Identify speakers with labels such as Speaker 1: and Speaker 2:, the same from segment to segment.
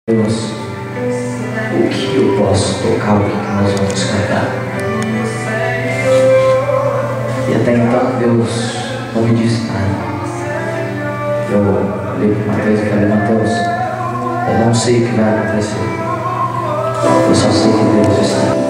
Speaker 1: Deus, o que eu posso tocar, o que nós vamos cantar. E até então Deus não me disse nada. Eu olhei para Mateus e falei: Mateus, eu não sei o que vai acontecer, eu só sei que Deus está.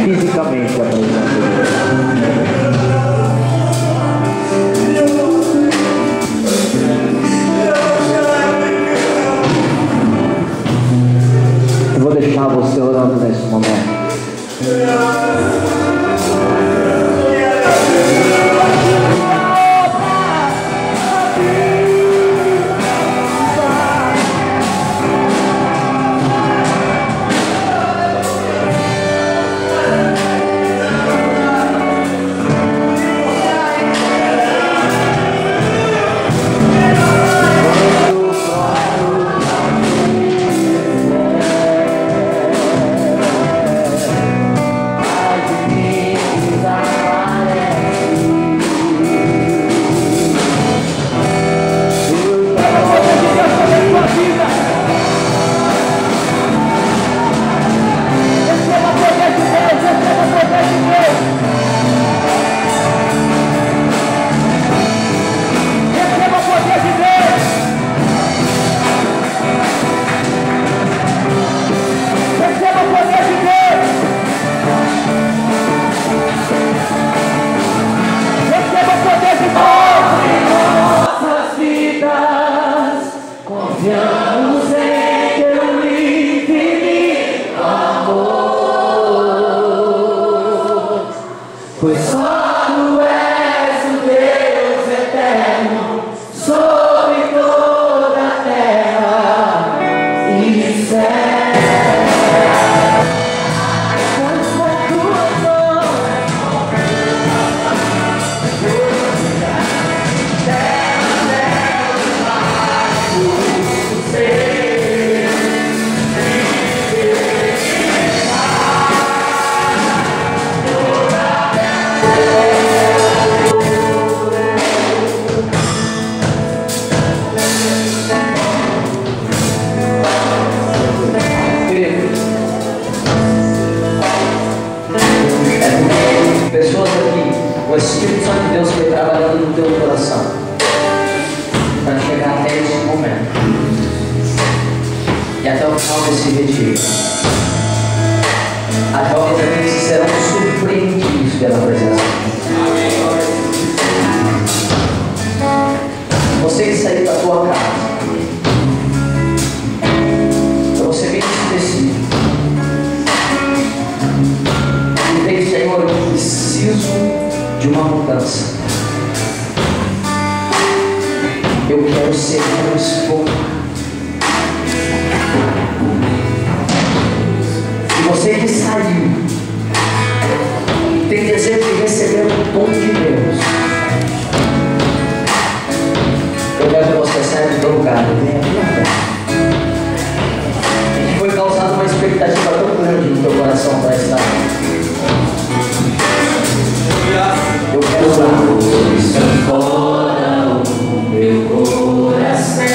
Speaker 1: Fisicamente a presença eu vou deixar você orando nesse momento. para chegar até esse momento e até o final desse retiro. As jovens aqui serão surpreendidos pela presença. Você que saiu da tua casa, para você bem específico, e dizer, Senhor, eu preciso de uma mudança. Eu quero ser menos pouco. E você que saiu, tem desejo de receber o dom de Deus, eu quero que você saia do teu lugar e venha aqui na frente. E que foi causada uma expectativa tão grande no teu coração para estar. Eu quero orar por vocês. Fora o meu coração.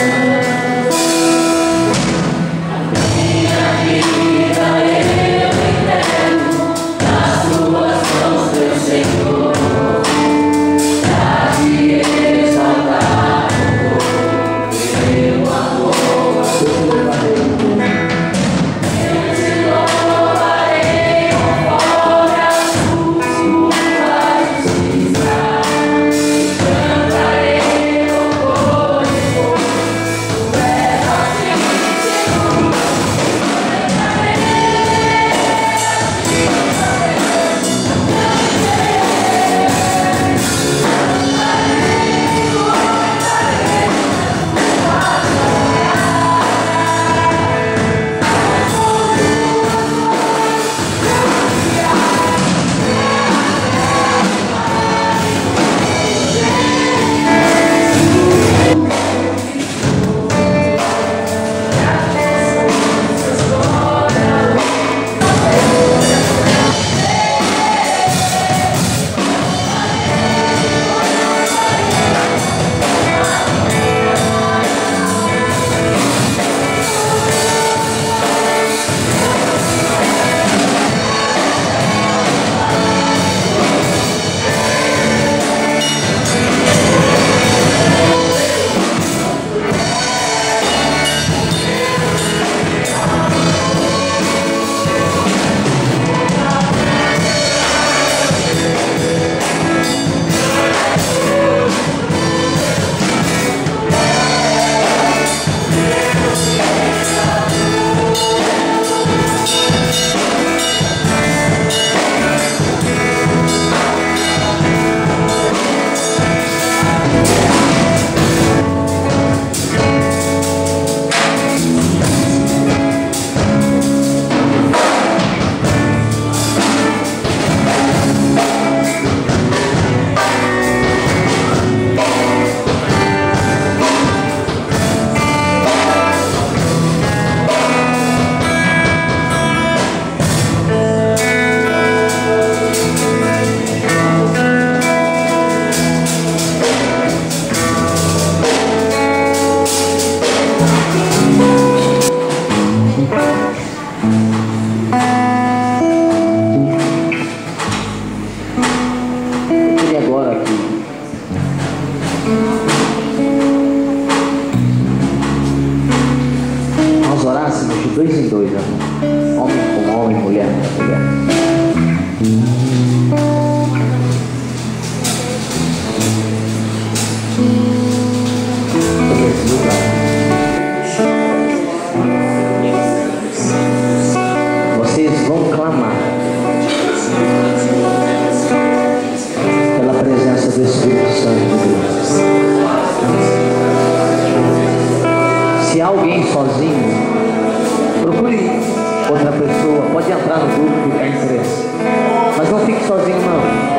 Speaker 1: Minha vida eu entrego nas tuas mãos, meu Senhor. Pra te exaltar o teu amor. Eu te louvarei conforme a tua justiça. Cantarei louvores, tu és assim, Senhor. Dois em dois, amor. Homem com homem, mulher com mulher. Vocês vão clamar pela presença do Espírito Santo de Deus. Se alguém sozinho, procure outra pessoa, pode entrar no grupo que tem interesse, mas não fique sozinho não.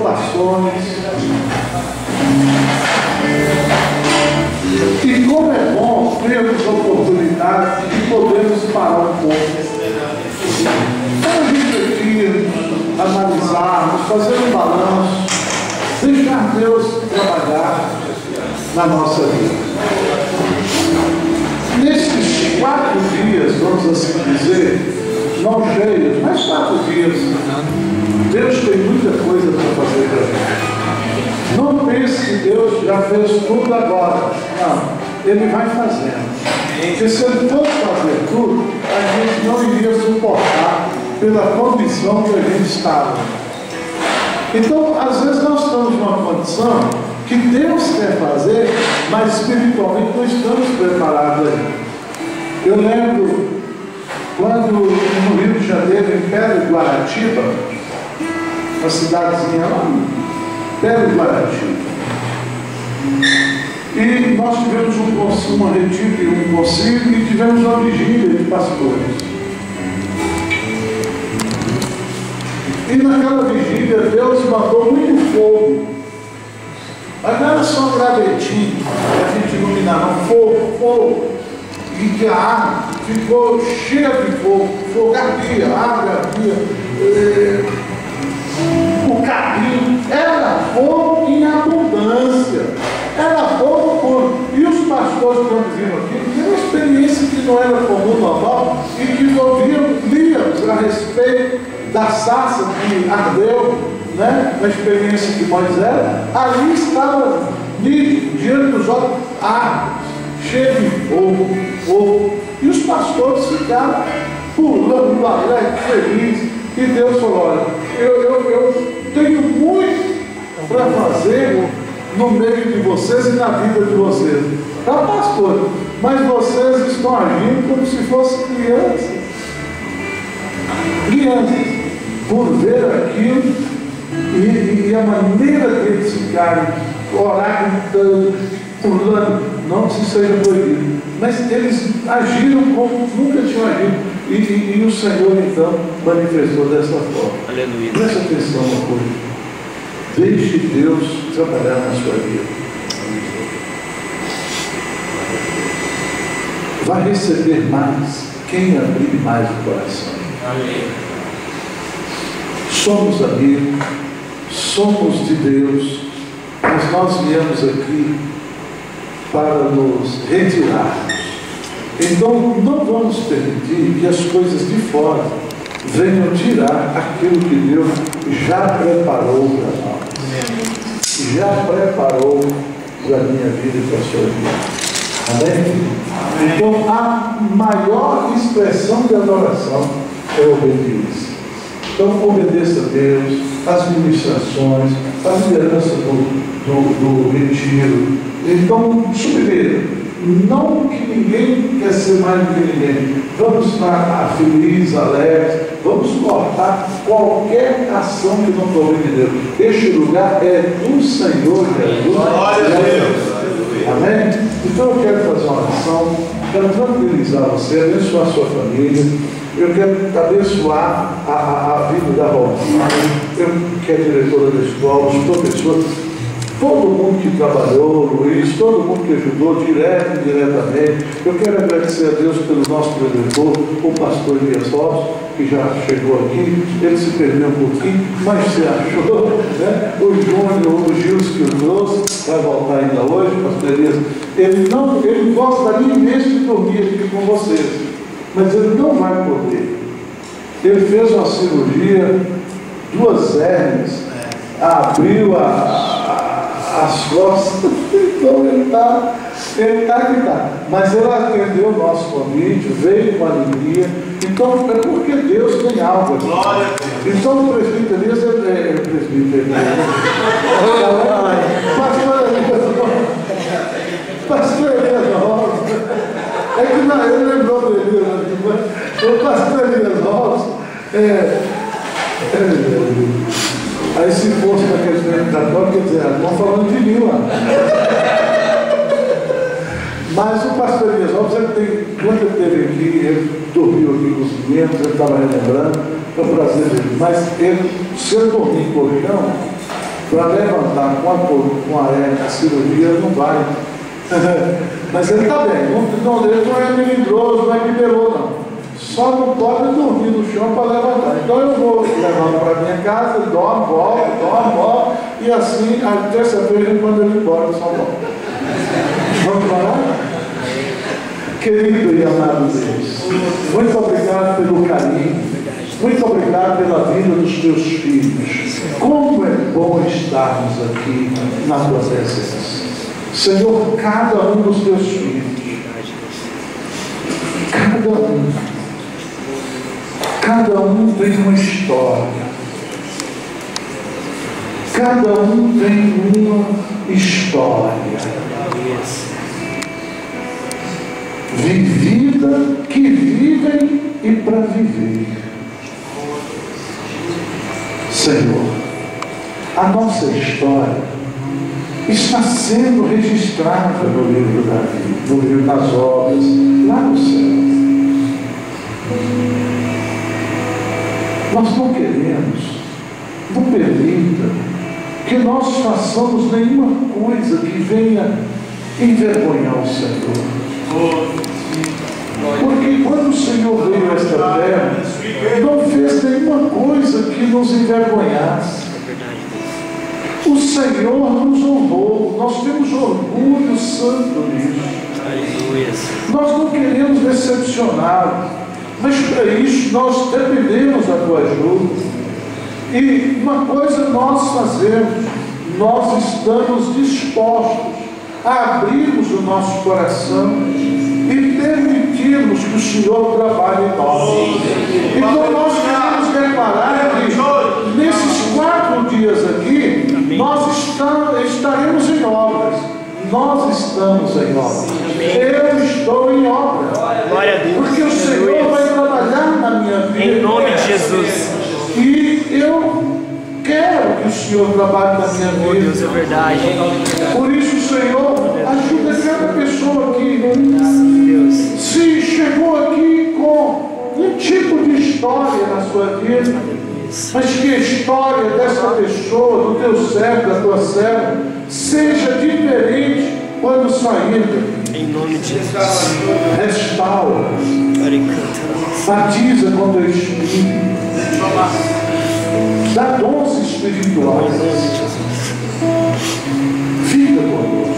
Speaker 2: provações. E como é bom termos oportunidade de podermos parar um pouco para refletir, analisarmos, fazer um balanço, deixar Deus trabalhar na nossa vida. Nesses 4 dias, vamos assim dizer, não cheios, mas 4 dias, Deus tem muita coisa para fazer para a gente. Não pense que Deus já fez tudo agora. Não, Ele vai fazendo. Porque se Ele fosse fazer tudo, a gente não iria suportar pela condição que a gente estava. Então, às vezes nós estamos numa condição que Deus quer fazer, mas espiritualmente não estamos preparados ainda. Eu lembro quando no Rio de Janeiro, em Pedra de Guaratiba, uma cidadezinha lá, Pedra de Guaratiba, e nós tivemos um retiro, um concílio, e tivemos uma vigília de pastores. E naquela vigília Deus mandou muito fogo. Mas não era só um gravetinho para a gente iluminar, não, fogo. E que a água ficou cheia de fogo ardia, a água ardia, o carrinho, era fogo em abundância, era fogo puro. E os pastores, quando viram aqui, tiveram uma experiência que não era comum, normal, e que ouvíamos a respeito da sarça que ardeu, né, na experiência de Moisés. Ali estava nítido, diante dos olhos, árvores, cheio de fogo, e os pastores ficaram pulando, alegres, felizes, e Deus falou: olha, eu tenho muito para fazer no meio de vocês e na vida de vocês. Tá, pastor, mas vocês estão agindo como se fossem crianças, por ver aquilo, e a maneira deles ficarem, orar, gritando, pulando, não se seja proibido, mas eles agiram como nunca tinham agido, e o Senhor então manifestou dessa forma.
Speaker 3: Aleluia.
Speaker 2: Presta atenção uma coisa: deixe Deus trabalhar na sua vida. Vai receber mais quem abrir mais o coração.
Speaker 3: Amém.
Speaker 2: Somos amigos, somos de Deus, mas nós viemos aqui para nos retirarmos. Então não vamos permitir que as coisas de fora venham tirar aquilo que Deus já preparou para nós. Já preparou para a minha vida e para a sua vida. Amém? Então a maior expressão de adoração é a obediência. Então obedeça a Deus, as ministrações, a liderança do retiro. Então, primeiro, não que ninguém quer ser mais do que ninguém. Vamos estar felizes, alegres, vamos cortar qualquer ação que não provém de Deus. Este lugar é do Senhor Jesus.
Speaker 3: Glória a Deus.
Speaker 2: Amém? Então eu quero fazer uma oração, quero tranquilizar você, abençoar a sua família. Eu quero abençoar a vida da Valquíria, eu que é diretora da escola, os professores, todo mundo que trabalhou, Luiz, todo mundo que ajudou, direto e indiretamente. Eu quero agradecer a Deus pelo nosso preletor, o pastor Elias Rossi, que já chegou aqui. Ele se perdeu um pouquinho, mas se achou, né? O Júnior, o Gils que o trouxe, vai voltar ainda hoje, pastor Elias. Ele gostaria imenso de dormir aqui com vocês, mas ele não vai poder. Ele fez uma cirurgia, 2 hérnias, abriu as costas, então ele está que está. Mas ele atendeu o nosso convite, veio com alegria. Então é porque Deus tem algo aqui. Glória a Deus. Então o presbítero Elias é presbítero. Pastor Elias Rosa. É que não, ele lembrou do Elias. O pastor Elias Rosa aí se fosse para aqueles meditatórios, quer dizer, estão falando de mim lá. Mas o pastor Elias Rosa, quando ele esteve aqui, ele dormiu aqui com os meninos, ele estava relembrando, foi um prazer dele. Mas ele, se ele dormir em colchão, para levantar com a cirurgia, não vai. Mas ele está bem, ele não é melindroso, não é biberô, não. Só não pode dormir no chão para levantar. Então eu vou levá-lo para minha casa, ele dorme, volta, e assim, a terça-feira, quando ele embora de São Paulo. Vamos falar? Querido e amado Deus, muito obrigado pelo carinho, muito obrigado pela vida dos teus filhos. Como é bom estarmos aqui na tua presença. Senhor, cada um dos teus filhos, cada um tem uma história, cada um tem uma história vivida, que vivem e para viver. Senhor, a nossa história está sendo registrada no livro da vida, no livro das obras, lá no céu. Nós não queremos, não permita que nós façamos nenhuma coisa que venha envergonhar o Senhor. Porque quando o Senhor veio a esta terra, não fez nenhuma coisa que nos envergonhasse. O Senhor nos honrou, nós temos orgulho santo nisso. Nós não queremos decepcioná-lo, mas para isso nós dependemos da tua ajuda. E uma coisa nós fazemos, nós estamos dispostos a abrirmos o nosso coração e permitirmos que o Senhor trabalhe em nós. Então nós queremos declarar que nesses 4 dias aqui, nós estaremos em obras. Nós estamos em obras. Eu estou em obra.
Speaker 3: Glória a Deus.
Speaker 2: Porque o Senhor vai trabalhar na minha vida.
Speaker 3: Em nome de Jesus.
Speaker 2: E eu quero que o Senhor trabalhe na minha vida.
Speaker 3: Deus, é verdade.
Speaker 2: Por isso, Senhor, ajuda cada pessoa aqui.
Speaker 3: Deus.
Speaker 2: Se chegou aqui com um tipo de história na sua vida, mas que a história dessa pessoa, do teu servo, da tua serva, seja diferente quando sair daqui.
Speaker 3: Em nome de Jesus.
Speaker 2: Restaura. Batiza com teu Espírito. Dá dons espirituais. Fica conosco.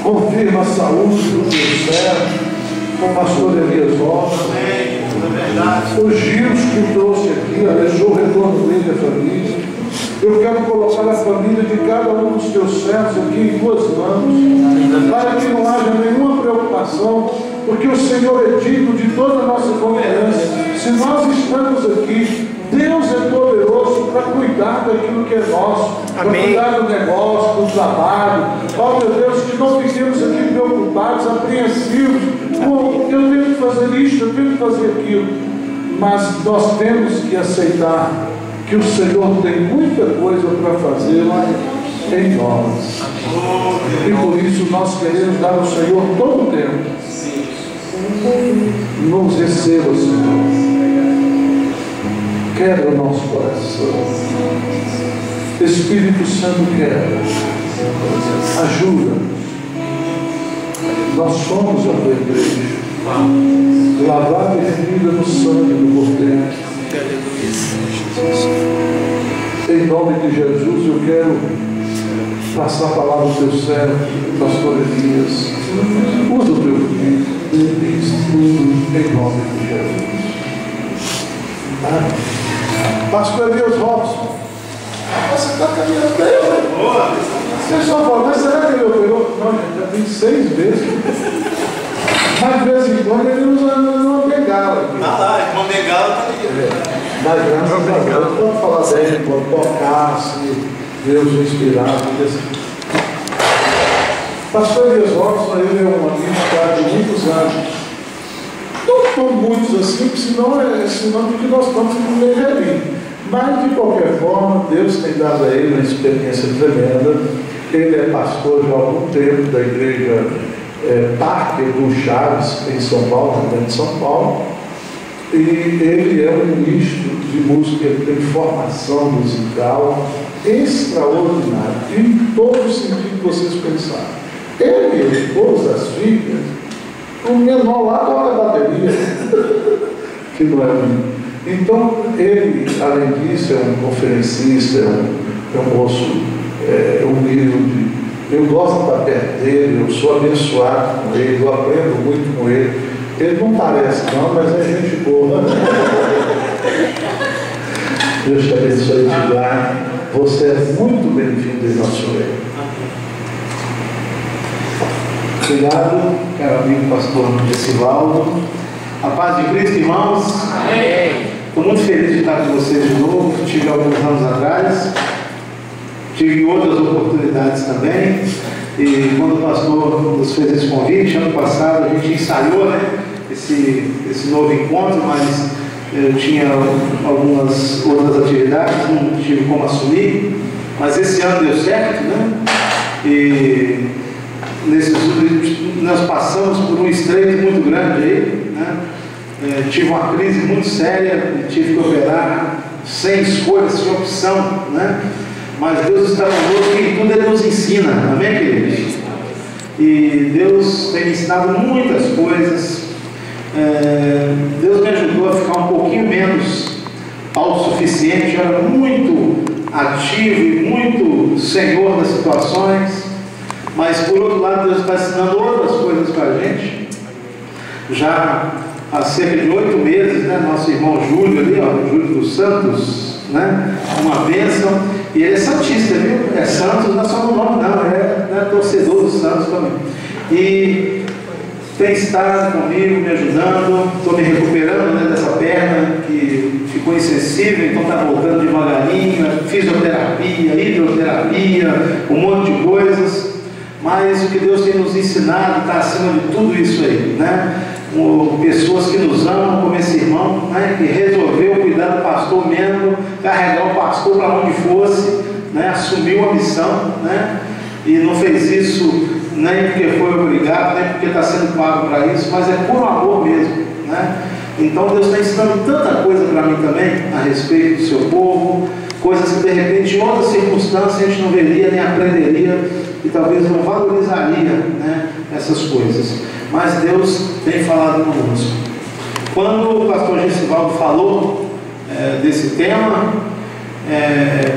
Speaker 2: Confirma a saúde do teu servo, com o pastor Elias Rocha. Os Gils que trouxe aqui, deixou o retorno dele à família. Eu quero colocar a família de cada um dos teus servos aqui em tuas mãos, para que não haja nenhuma preocupação, porque o Senhor é digno de toda a nossa confiança. Se nós estamos aqui, Deus é poderoso para cuidar daquilo que é nosso, para cuidar do negócio, do trabalho. Ó meu Deus, que não fiquemos aqui preocupados, apreensivos, eu tenho que fazer isso, eu tenho que fazer aquilo. Mas nós temos que aceitar que o Senhor tem muita coisa para fazer em nós. E por isso nós queremos dar ao Senhor todo o tempo. Nos receba, Senhor. Quebra o nosso coração. Espírito Santo quebra. Ajuda. Nós somos a tua igreja. Lavada e remida no sangue do Cordeiro. Em nome de Jesus, eu quero passar a palavra ao teu servo, pastor Elias. Usa o teu filho, em nome de Jesus. Pastor Elias Robson, você está caminhando bem, né? Você só fala, mas será que ele operou? Não, já tem 6 vezes. Mas de vez em quando ele usa uma bengala.
Speaker 4: Ah lá, uma bengala tá ali.
Speaker 2: Mas graças a Deus, pode falar bem, pode tocar, se Deus o inspirar. Pastor Elias Robson, ele é um amigo de muitos anos. Não são muitos assim, porque senão é sinônimo de que nós estamos no meio velhinho. Mas, de qualquer forma, Deus tem dado a ele uma experiência tremenda. Ele é pastor já há algum tempo da igreja Parque do Chaves, em São Paulo, no de São Paulo. E ele é um ministro de música, ele tem formação musical. extraordinário, em todo o sentido que vocês pensaram. Ele, o esposo, as filhas, o menor lá toca bateria, que não é muito. Então, ele, além disso, é um conferencista, é um moço humilde. Eu gosto de estar perto dele, eu sou abençoado com ele, eu aprendo muito com ele. Ele não parece não, mas é gente boa. Deus te abençoe e te guarde. Você é muito bem-vindo em nosso meio.
Speaker 4: Obrigado, caro amigo pastor Gessivaldo. A paz de Cristo, irmãos.
Speaker 3: Amém.
Speaker 4: Estou muito feliz de estar com vocês de novo. Tive alguns anos atrás. Tive outras oportunidades também. E quando o pastor nos fez esse convite, ano passado a gente ensaiou, né, esse novo encontro, mas eu tinha algumas outras atividades, não tive como assumir. Mas esse ano deu certo, né? E nós passamos por um estreito muito grande aí, né? Tive uma crise muito séria, tive que operar sem escolha, sem opção, né? Mas Deus está conosco e tudo Ele nos ensina, amém, queridos? E Deus tem me ensinado muitas coisas. Deus me ajudou a ficar um pouquinho menos autossuficiente. Eu era muito ativo e muito senhor das situações, mas por outro lado Deus está ensinando outras coisas para a gente. Já há cerca de 8 meses, né, nosso irmão Júlio ali, ó, Júlio dos Santos, né, uma bênção. E ele é santista, viu? É Santos, não é só no nome não, é torcedor dos Santos também. E tem estado comigo, me ajudando. Estou me recuperando, né, dessa perna que ficou insensível, então está voltando devagarinho. Fisioterapia, hidroterapia, um monte de coisas. Mas o que Deus tem nos ensinado está acima de tudo isso aí, né? Pessoas que nos amam, como esse irmão, né, que resolveu cuidar do pastor mesmo, carregar o pastor para onde fosse, né, assumiu a missão, né, e não fez isso nem porque foi obrigado, nem porque está sendo pago para isso, mas é por amor mesmo, né? Então Deus está ensinando tanta coisa para mim também a respeito do seu povo, coisas que de repente em outras circunstâncias a gente não veria nem aprenderia e talvez não valorizaria, né, essas coisas. Mas Deus tem falado conosco. Quando o pastor Gessivaldo falou desse tema,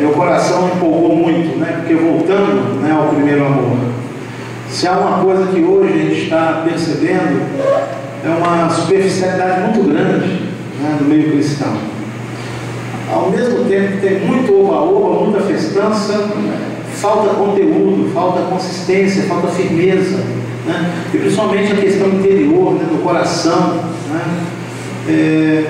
Speaker 4: meu coração empolgou muito, né? Porque voltando, né, ao primeiro amor, se há uma coisa que hoje a gente está percebendo, é uma superficialidade muito grande, né, no meio cristão. Ao mesmo tempo que tem muito oba-oba, muita festança, falta conteúdo, falta consistência, falta firmeza, né? E principalmente a questão interior, né, do coração, né?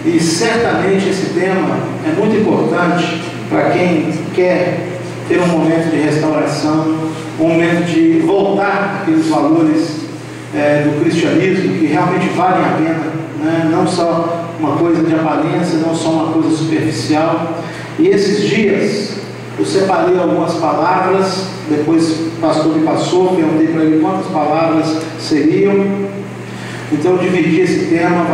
Speaker 4: E certamente esse tema é muito importante para quem quer ter um momento de restauração, um momento de voltar àqueles valores do cristianismo que realmente valem a pena, né? Não só uma coisa de aparência, não só uma coisa superficial. E esses dias eu separei algumas palavras, depois o pastor me passou, perguntei para ele quantas palavras seriam. Então eu dividi esse tema,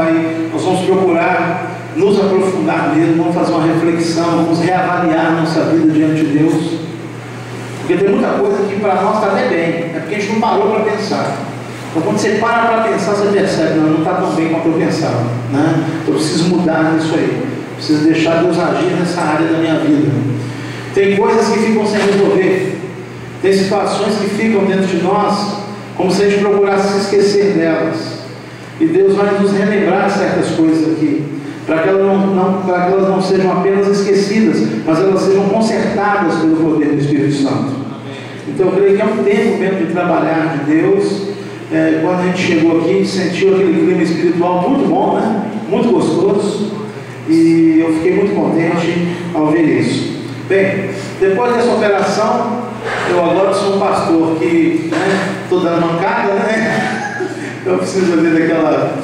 Speaker 4: nós vamos procurar nos aprofundar mesmo, vamos fazer uma reflexão, vamos reavaliar nossa vida diante de Deus. Porque tem muita coisa que para nós está até bem, é porque a gente não parou para pensar. Então quando você para pensar, você percebe, não está tão bem quanto eu pensava, né? Eu preciso mudar nisso aí, preciso deixar Deus agir nessa área da minha vida. Tem coisas que ficam sem resolver, tem situações que ficam dentro de nós, como se a gente procurasse se esquecer delas. E Deus vai nos relembrar certas coisas aqui, para que elas não sejam apenas esquecidas, mas elas sejam consertadas pelo poder do Espírito Santo. Então eu creio que é um tempo mesmo de trabalhar de Deus. Quando a gente chegou aqui, sentiu aquele clima espiritual muito bom, né? Muito gostoso, e eu fiquei muito contente ao ver isso. Bem, depois dessa operação, eu agora sou um pastor que estou dando mancada, né? Eu preciso ali daquela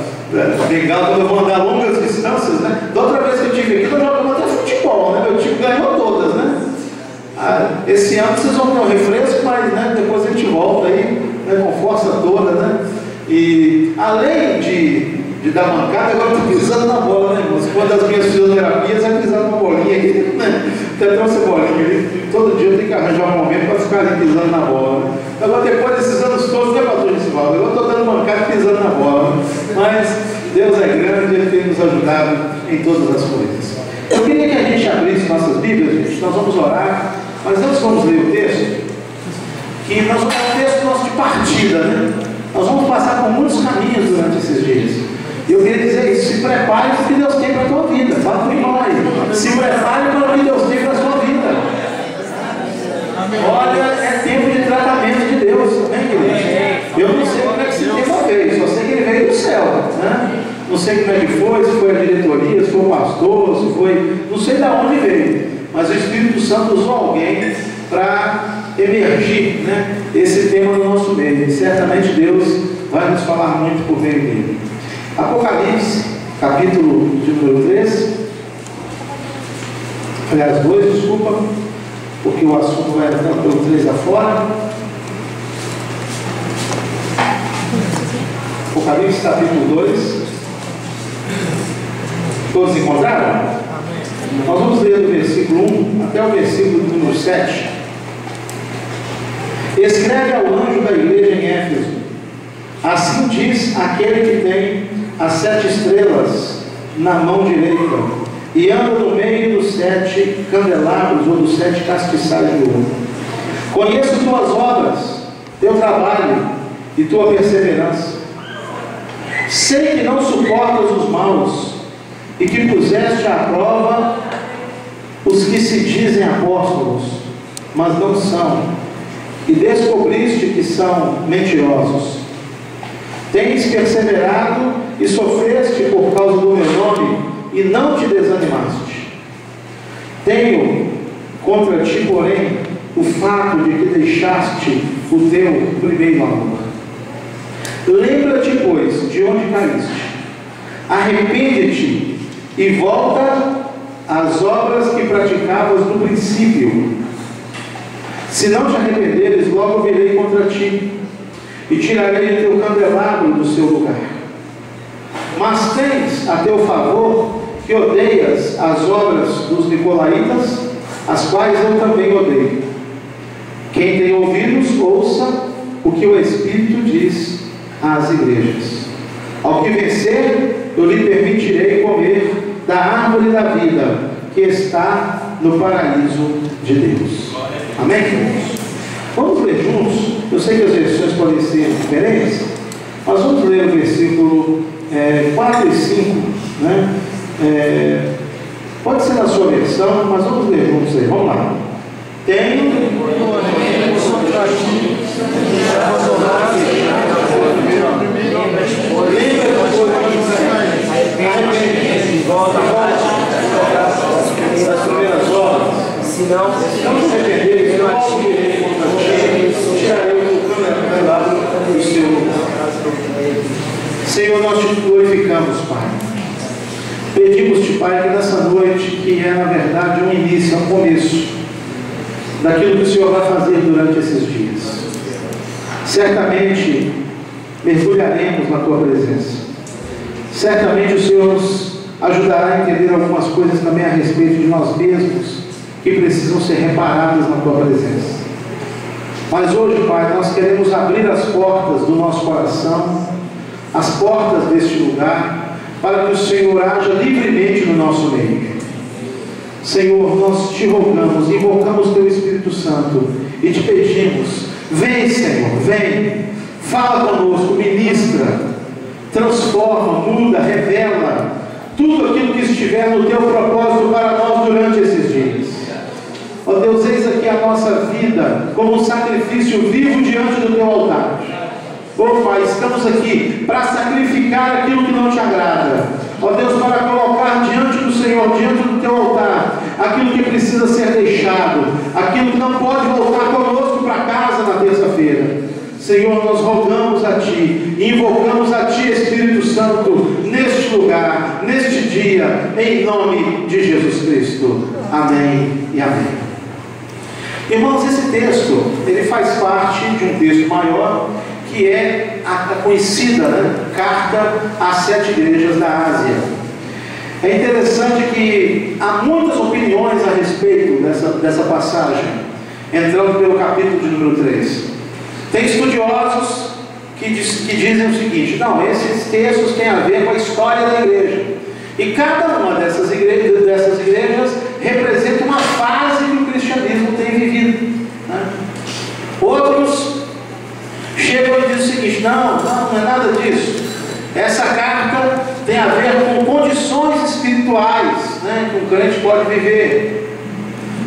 Speaker 4: bengala quando eu vou andar longas distâncias, né? Da outra vez que eu tive aqui, eu jogava até futebol, né? Meu time ganhou todas, né? Esse ano vocês vão ter um refresco, mas, né, depois a gente volta aí, né, com força toda, né? E além de dar mancada, agora eu estou pisando na bola, né, irmãos? Uma das minhas fisioterapias é pisar numa bolinha aqui, né? Até trouxe a bolinha ali, todo dia eu tenho que arranjar um momento para ficar ali pisando na bola. Né? Agora, depois desses anos todos, né, pastor Gisivaldo? Agora eu estou dando mancada pisando na bola. Né? Mas Deus é grande, Ele tem nos ajudado em todas as coisas. Eu queria que a gente abrisse nossas Bíblias, gente. Nós vamos orar, mas antes vamos ler o texto, que nós vamos ter um texto nosso de partida, né? Nós vamos passar por muitos caminhos durante esses dias. E eu queria dizer isso, se prepare para o que Deus tem para a tua vida. Fala para o irmão aí. Se prepare para o que Deus tem para a sua vida. Olha, é tempo de tratamento de Deus, amém, querido? Eu não sei como é que esse tema veio, só sei que ele veio do céu, né? Não sei como é que foi, se foi a diretoria, se foi o pastor, se foi... Não sei de onde veio, mas o Espírito Santo usou alguém para emergir, né, esse tema no nosso meio. E certamente Deus vai nos falar muito por meio dele. Apocalipse, capítulo de número 3. Aliás, 2, desculpa, porque o assunto vai entrar pelo 3 afora. Apocalipse, capítulo 2. Todos encontraram? Amém. Nós vamos ler do versículo 1 até o versículo número 7. Escreve ao anjo da igreja em Éfeso: assim diz aquele que tem as 7 estrelas na mão direita e anda no meio dos 7 candelabros ou dos 7 castiçais de ouro. Conheço tuas obras, teu trabalho e tua perseverança. Sei que não suportas os maus e que puseste à prova os que se dizem apóstolos, mas não são, e descobriste que são mentirosos. Tens perseverado e sofreste por causa do meu nome e não te desanimaste. Tenho contra ti, porém, o fato de que deixaste o teu primeiro amor. Lembra-te, pois, de onde caíste. Arrepende-te e volta às obras que praticavas no princípio. Se não te arrependeres, logo virei contra ti e tirarei teu candelabro do seu lugar. Mas tens a teu favor que odeias as obras dos nicolaítas, as quais eu também odeio. Quem tem ouvidos, ouça o que o Espírito diz às igrejas. Ao que vencer, eu lhe permitirei comer da árvore da vida que está no paraíso de Deus. Amém, irmãos? Vamos ler juntos. Eu sei que as versões podem ser diferentes, mas vamos ler o versículo 4 e 5, né? Pode ser na sua versão, mas vamos ler juntos aí. Vamos lá. Tenho contra ti as primeiras obras. Se não se arrepender, eu acho que tirarei o candelabro do seu lugar. Senhor, nós te glorificamos, Pai. Pedimos-te, Pai, que nessa noite, que é na verdade um início, um começo daquilo que o Senhor vai fazer durante esses dias, certamente mergulharemos na Tua presença. Certamente o Senhor nos ajudará a entender algumas coisas também a respeito de nós mesmos, que precisam ser reparadas na Tua presença. Mas hoje, Pai, nós queremos abrir as portas do nosso coração, as portas deste lugar, para que o Senhor haja livremente no nosso meio. Senhor, nós te rogamos, invocamos Teu Espírito Santo e te pedimos: vem, Senhor, vem, fala conosco, ministra, transforma, muda, revela tudo aquilo que estiver no Teu propósito para nós durante esses dias. Ó Deus, eis aqui a nossa vida como um sacrifício vivo diante do Teu altar. Ó Pai, estamos aqui para sacrificar aquilo que não Te agrada. Ó Deus, para colocar diante do Senhor, diante do Teu altar, aquilo que precisa ser deixado, aquilo que não pode voltar conosco para casa na terça-feira. Senhor, nós rogamos a Ti, invocamos a Ti, Espírito Santo, neste lugar, neste dia, em nome de Jesus Cristo. Amém e amém. Irmãos, esse texto, ele faz parte de um texto maior, que é a conhecida, né, Carta às 7 igrejas da Ásia. É interessante que há muitas opiniões a respeito dessa passagem. entrando pelo capítulo de número 3. Tem estudiosos que dizem o seguinte: não, esses textos têm a ver com a história da igreja. E cada uma dessas igrejas representa uma fase que o cristianismo tem vivido, né? Outros chegam e dizem o seguinte: não é nada disso. Essa carta tem a ver com condições espirituais, né, que um crente pode viver.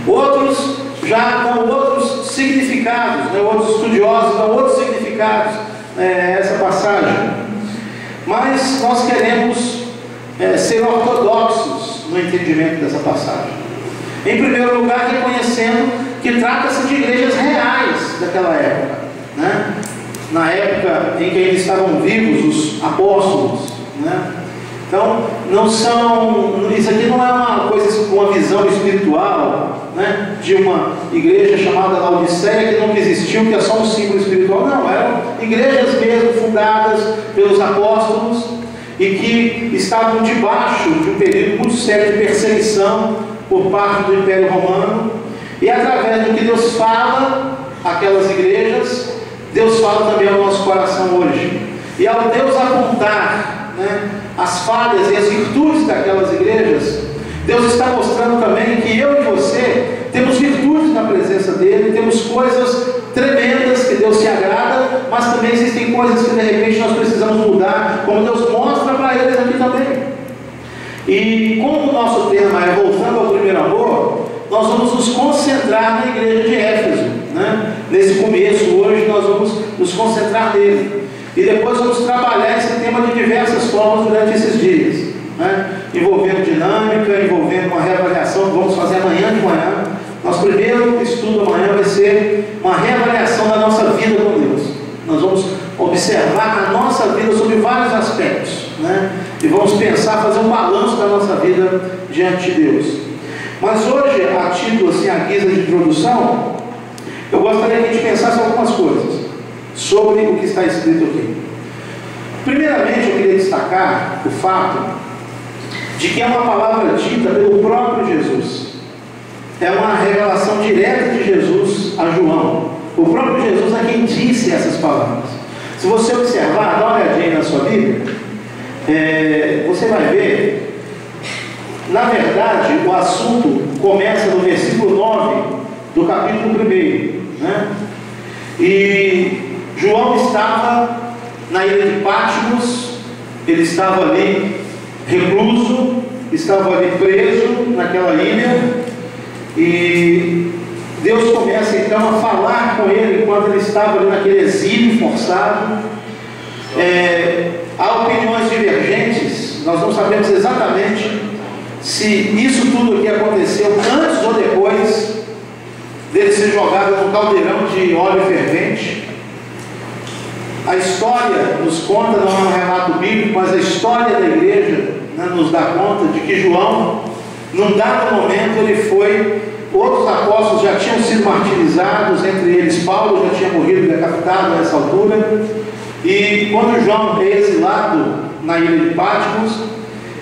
Speaker 4: Outros já dão outros significados, né, outros estudiosos dão outros significados a essa passagem. Mas nós queremos ser ortodoxos no entendimento dessa passagem. Em primeiro lugar, reconhecendo que trata-se de igrejas reais daquela época, né? Na época em que ainda estavam vivos os apóstolos, né? Então, isso aqui não é uma coisa com uma visão espiritual, né, de uma igreja chamada Laodiceia que nunca existiu, que é só um símbolo espiritual. Não, eram igrejas mesmo fundadas pelos apóstolos e que estavam debaixo de um período muito sério de perseguição por parte do Império Romano. E através do que Deus fala àquelas igrejas, Deus fala também ao nosso coração hoje. E ao Deus apontar, né, as falhas e as virtudes daquelas igrejas, Deus está mostrando também que eu e você temos virtudes na presença dEle, temos coisas tremendas que Deus se agrada, mas também existem coisas que de repente nós precisamos mudar, como Deus mostra para eles aqui também. E como o nosso tema é voltando ao primeiro amor, nós vamos nos concentrar na igreja de Éfeso, né? Nesse começo, hoje nós vamos nos concentrar nele. E depois vamos trabalhar esse tema de diversas formas durante esses dias, né? Envolvendo dinâmica, envolvendo uma reavaliação que vamos fazer amanhã de manhã. Nosso primeiro estudo amanhã vai ser uma reavaliação da nossa vida com Deus. Nós vamos observar a nossa vida sob vários aspectos, né? E vamos pensar, fazer um balanço da nossa vida diante de Deus. Mas hoje, a título assim, a guisa de introdução, eu gostaria que a gente pensasse algumas coisas sobre o que está escrito aqui. Primeiramente, eu queria destacar o fato de que é uma palavra dita pelo próprio Jesus. É uma revelação direta de Jesus a João. O próprio Jesus é quem disse essas palavras. Se você observar, dá uma olhadinha na sua Bíblia, você vai ver, na verdade, o assunto começa no versículo 9 do capítulo 1, né? E João estava na ilha de Patmos, ele estava ali recluso, estava ali preso naquela ilha, e Deus começa então a falar com ele enquanto ele estava ali naquele exílio forçado. Há opiniões divergentes, nós não sabemos exatamente se isso tudo aqui aconteceu antes ou depois dele ser jogado num caldeirão de óleo fervente. A história nos conta, não é um relato bíblico, mas a história da igreja, né, nos dá conta de que João, num dado momento, ele foi, outros apóstolos já tinham sido martirizados, entre eles Paulo já tinha morrido decapitado nessa altura, e quando João é exilado na ilha de Patmos,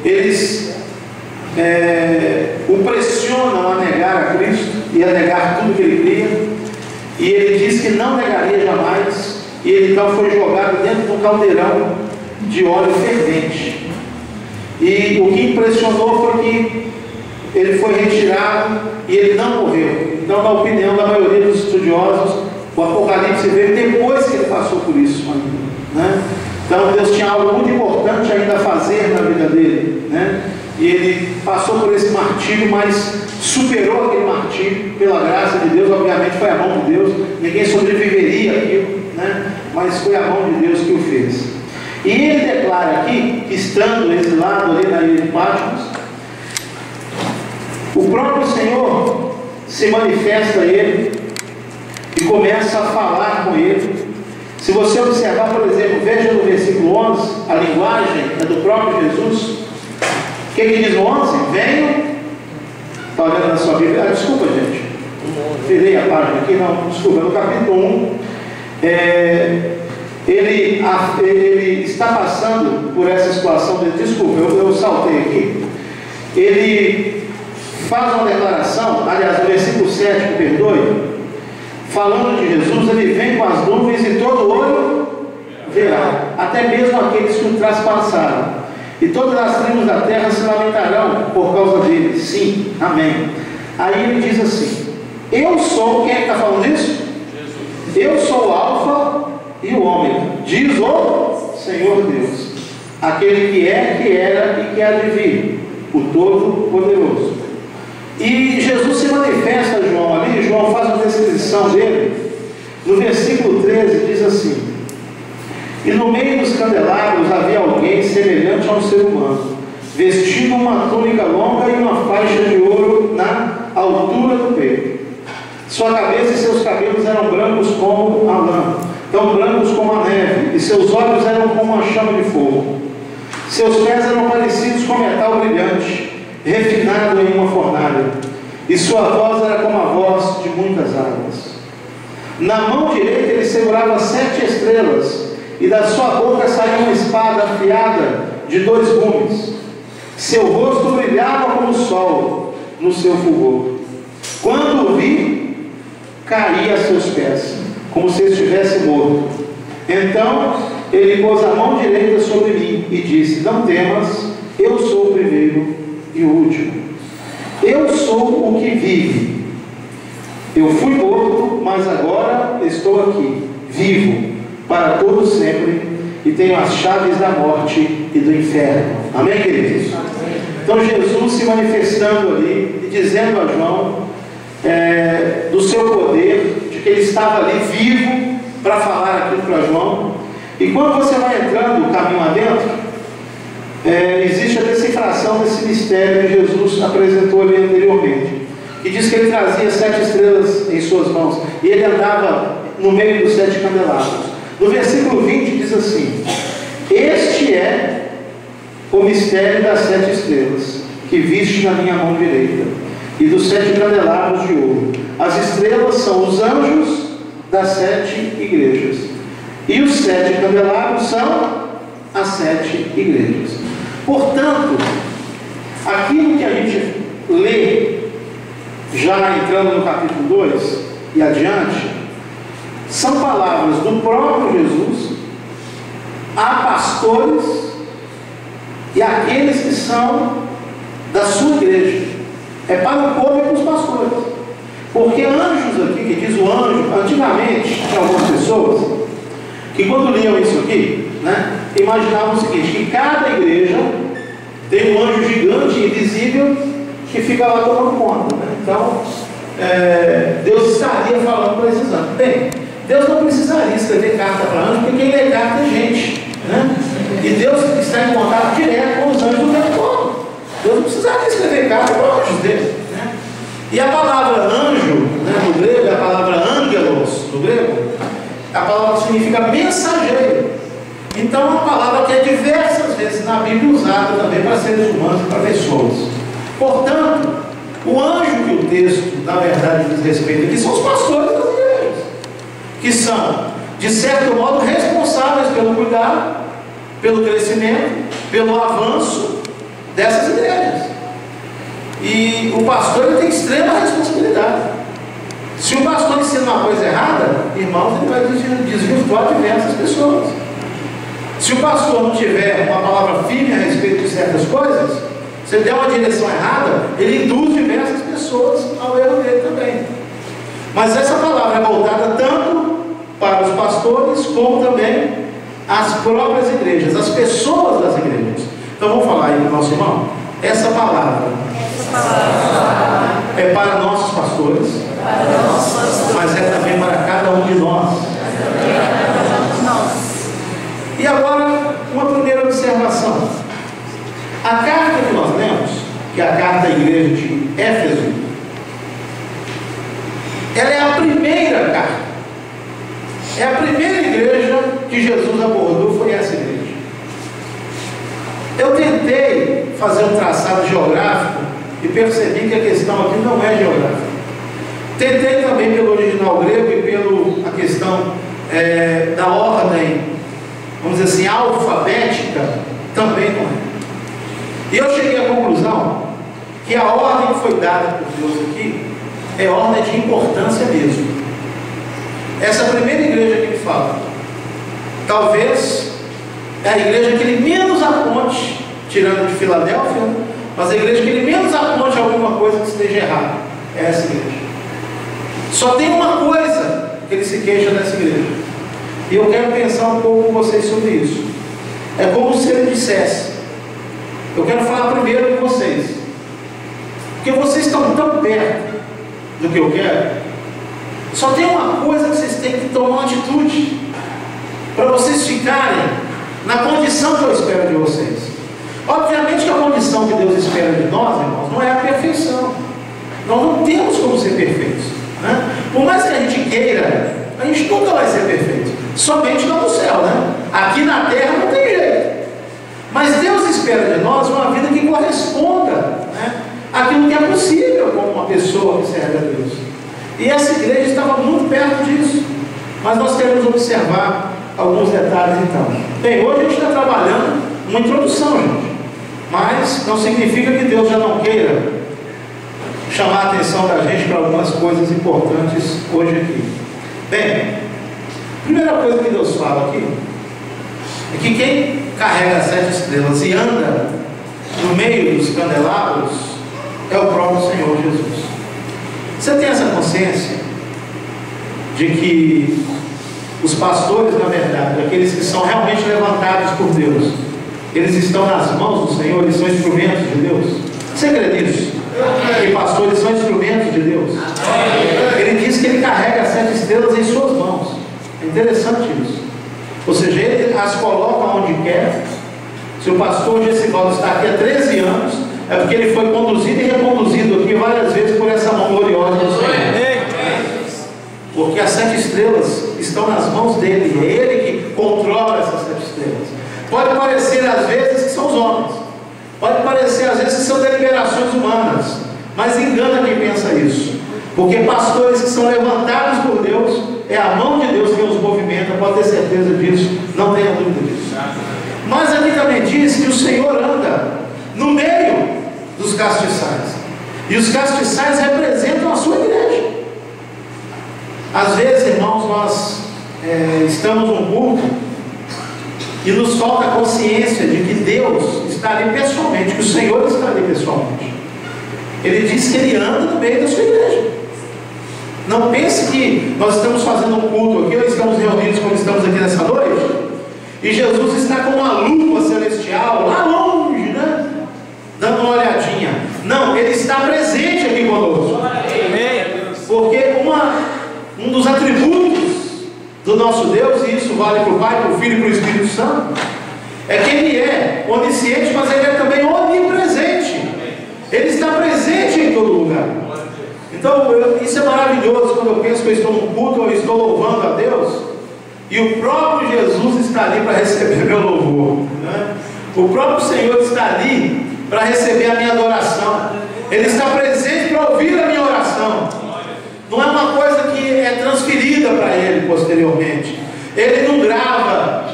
Speaker 4: eles o pressionam a negar a Cristo e a negar tudo que ele cria, e ele diz que não negaria jamais. E ele então foi jogado dentro de um caldeirão de óleo fervente. E o que impressionou foi que ele foi retirado e ele não morreu. Então, na opinião da maioria dos estudiosos, o Apocalipse veio depois que ele passou por isso, né? Então Deus tinha algo muito importante ainda a fazer na vida dele, né? E ele passou por esse martírio, mas superou aquele martírio pela graça de Deus. Obviamente foi a mão de Deus, ninguém sobreviveria àquilo, né? Mas foi a mão de Deus que o fez. E ele declara aqui, que estando exilado ali na ilha de Patmos, o próprio Senhor se manifesta a ele e começa a falar com ele. Se você observar, por exemplo, veja no versículo 11, a linguagem é do próprio Jesus. O que diz no 11? Venham. Está olhando na sua Bíblia? Desculpa, gente. Virei a página aqui. Não, desculpa. No capítulo 1, ele está passando por essa situação de... Desculpa, eu saltei aqui. Ele faz uma declaração, aliás, no versículo 7, me perdoe, falando de Jesus, ele vem com as nuvens e todo olho verá, até mesmo aqueles que o traspassaram. E todas as tribos da terra se lamentarão por causa dele. Sim, amém. Aí ele diz assim: eu sou, quem é que está falando isso? Jesus. Eu sou o Alfa e o Ômega, diz o Senhor Deus, aquele que é, que era e que há de vir, o Todo-Poderoso. E Jesus se manifesta a João ali. João faz uma descrição dele. No versículo 13 diz assim: e no meio dos candelabros havia alguém semelhante a um ser humano, vestindo uma túnica longa e uma faixa de ouro na altura do peito. Sua cabeça e seus cabelos eram brancos como a lã, tão brancos como a neve, e seus olhos eram como uma chama de fogo. Seus pés eram parecidos com metal brilhante, refinado em uma fornalha, e sua voz era como a voz de muitas águas. Na mão direita ele segurava 7 estrelas, e da sua boca saía uma espada afiada de 2 gumes. Seu rosto brilhava como o sol no seu fulgor. Quando o vi, caí a seus pés, como se estivesse morto. Então ele pôs a mão direita sobre mim e disse: não temas, eu sou o primeiro e o último. Eu sou o que vive. Eu fui morto, mas agora estou aqui, vivo para todo sempre, e tenho as chaves da morte e do inferno. Amém, queridos? Amém. Então Jesus se manifestando ali e dizendo a João do seu poder, de que ele estava ali vivo para falar aquilo para João. E quando você vai entrando o caminho adentro, existe a decifração desse mistério que Jesus apresentou ali anteriormente, que diz que ele trazia 7 estrelas em suas mãos e ele andava no meio dos 7 candelabros. No versículo 20 diz assim: este é o mistério das 7 estrelas que viste na minha mão direita e dos 7 candelabros de ouro. As estrelas são os anjos das 7 igrejas, e os 7 candelabros são as 7 igrejas. Portanto, aquilo que a gente lê, já entrando no capítulo 2 e adiante, são palavras do próprio Jesus a pastores e aqueles que são da sua igreja. É para o povo e para os pastores. Porque anjos aqui, que diz o anjo, antigamente tinha algumas pessoas que quando liam isso aqui, imaginavam o seguinte: que cada igreja tem um anjo gigante, invisível, que fica lá tomando conta. Então, Deus estaria falando para esses anjos. Bem, Deus não precisaria escrever carta para anjos, porque quem lê carta é gente. E Deus está em contato direto com os anjos o tempo todo. Deus não precisaria escrever carta para anjos dele. E a palavra anjo, no grego, é a palavra angelos, no grego, a palavra significa mensageiro. Então é uma palavra que é diversas vezes na Bíblia usada também para seres humanos e para pessoas. Portanto, o anjo que o texto, na verdade, diz respeito aqui, são os pastores das igrejas, que são, de certo modo, responsáveis pelo cuidado, pelo crescimento, pelo avanço dessas igrejas. E o pastor ele tem extrema responsabilidade. Se o pastor ensina uma coisa errada, irmãos, ele vai desvirtuar diversas pessoas. Se o pastor não tiver uma palavra firme a respeito de certas coisas, se ele der uma direção errada, ele induz diversas pessoas ao erro dele também. Mas essa palavra é voltada tanto para os pastores, como também as próprias igrejas, as pessoas das igrejas. Então vamos falar aí para o nosso irmão. Essa palavra é para nossos pastores, mas é também para cada um de nós. E agora, uma primeira observação. A carta que nós lemos, que é a carta à igreja de Éfeso, ela é a primeira carta. É a primeira igreja que Jesus abordou, foi essa igreja. Eu tentei fazer um traçado geográfico e percebi que a questão aqui não é geográfica. Tentei também pelo original grego e pela questão da ordem, vamos dizer assim, alfabética, também não é. E eu cheguei à conclusão que a ordem que foi dada por Deus aqui é ordem de importância mesmo. talvez é a igreja que ele menos aponte, tirando de Filadélfia, mas a igreja que ele menos aponte alguma coisa que esteja errada, é essa igreja. Só tem uma coisa que ele se queixa dessa igreja, e eu quero pensar um pouco com vocês sobre isso. É como se ele dissesse: eu quero falar primeiro com vocês, porque vocês estão tão perto do que eu quero. Só tem uma coisa que vocês têm que tomar uma atitude, para vocês ficarem na condição que eu espero de vocês. Obviamente que a condição que Deus espera de nós, irmãos, não é a perfeição. Nós não temos como ser perfeitos, né? Por mais que a gente queira, a gente nunca vai ser perfeito, somente lá no céu, né? Aqui na terra não tem jeito. Mas Deus espera de nós uma vida que corresponda, né, àquilo que é possível como uma pessoa que serve a Deus. E essa igreja estava muito perto disso. Mas nós queremos observar alguns detalhes então. Bem, hoje a gente está trabalhando uma introdução, gente. Mas não significa que Deus já não queira chamar a atenção da gente para algumas coisas importantes hoje aqui. Bem, a primeira coisa que Deus fala aqui é que quem carrega as 7 estrelas e anda no meio dos candelabros é o próprio Senhor Jesus. Você tem essa consciência de que os pastores, na verdade, aqueles que são realmente levantados por Deus, eles estão nas mãos do Senhor, eles são instrumentos de Deus? Você crê nisso? Que pastores são instrumentos de Deus? Ele diz que ele carrega as 7 estrelas em suas mãos. É interessante isso. Ou seja, ele as coloca onde quer. Se o pastor Gessivaldo está aqui há 13 anos, é porque ele foi conduzido e reconduzido aqui várias vezes por essa mão gloriosa do Senhor. Porque as 7 estrelas estão nas mãos dele, é ele que controla essas 7 estrelas. Pode parecer às vezes que são os homens, pode parecer às vezes que são deliberações humanas, mas engana quem pensa isso, porque pastores que são levantados por Deus, é a mão de Deus que os movimenta, pode ter certeza disso, não tenha dúvida disso. Mas aqui também diz que o Senhor anda no meio dos castiçais, e os castiçais representam a sua igreja. Às vezes, irmãos, nós estamos num culto e nos falta a consciência de que Deus está ali pessoalmente, que o Senhor está ali pessoalmente. Ele diz que Ele anda no meio da sua igreja. Não pense que nós estamos fazendo um culto aqui, ou estamos reunidos como estamos aqui nessa noite, e Jesus está com uma lupa celestial lá longe, né? Dando uma olhadinha. Não, Ele está presente aqui conosco. Porque um dos atributos do nosso Deus, e isso vale para o Pai, para o Filho e para o Espírito Santo, é que Ele é onisciente, mas Ele é também onipresente. Ele está presente em todo lugar. Então, isso é maravilhoso quando eu penso que eu estou num culto, eu estou louvando a Deus, e o próprio Jesus está ali para receber meu louvor, né? O próprio Senhor está ali para receber a minha adoração. Ele está presente para ouvir a minha oração. Não é uma coisa que é transferida para Ele posteriormente. Ele não grava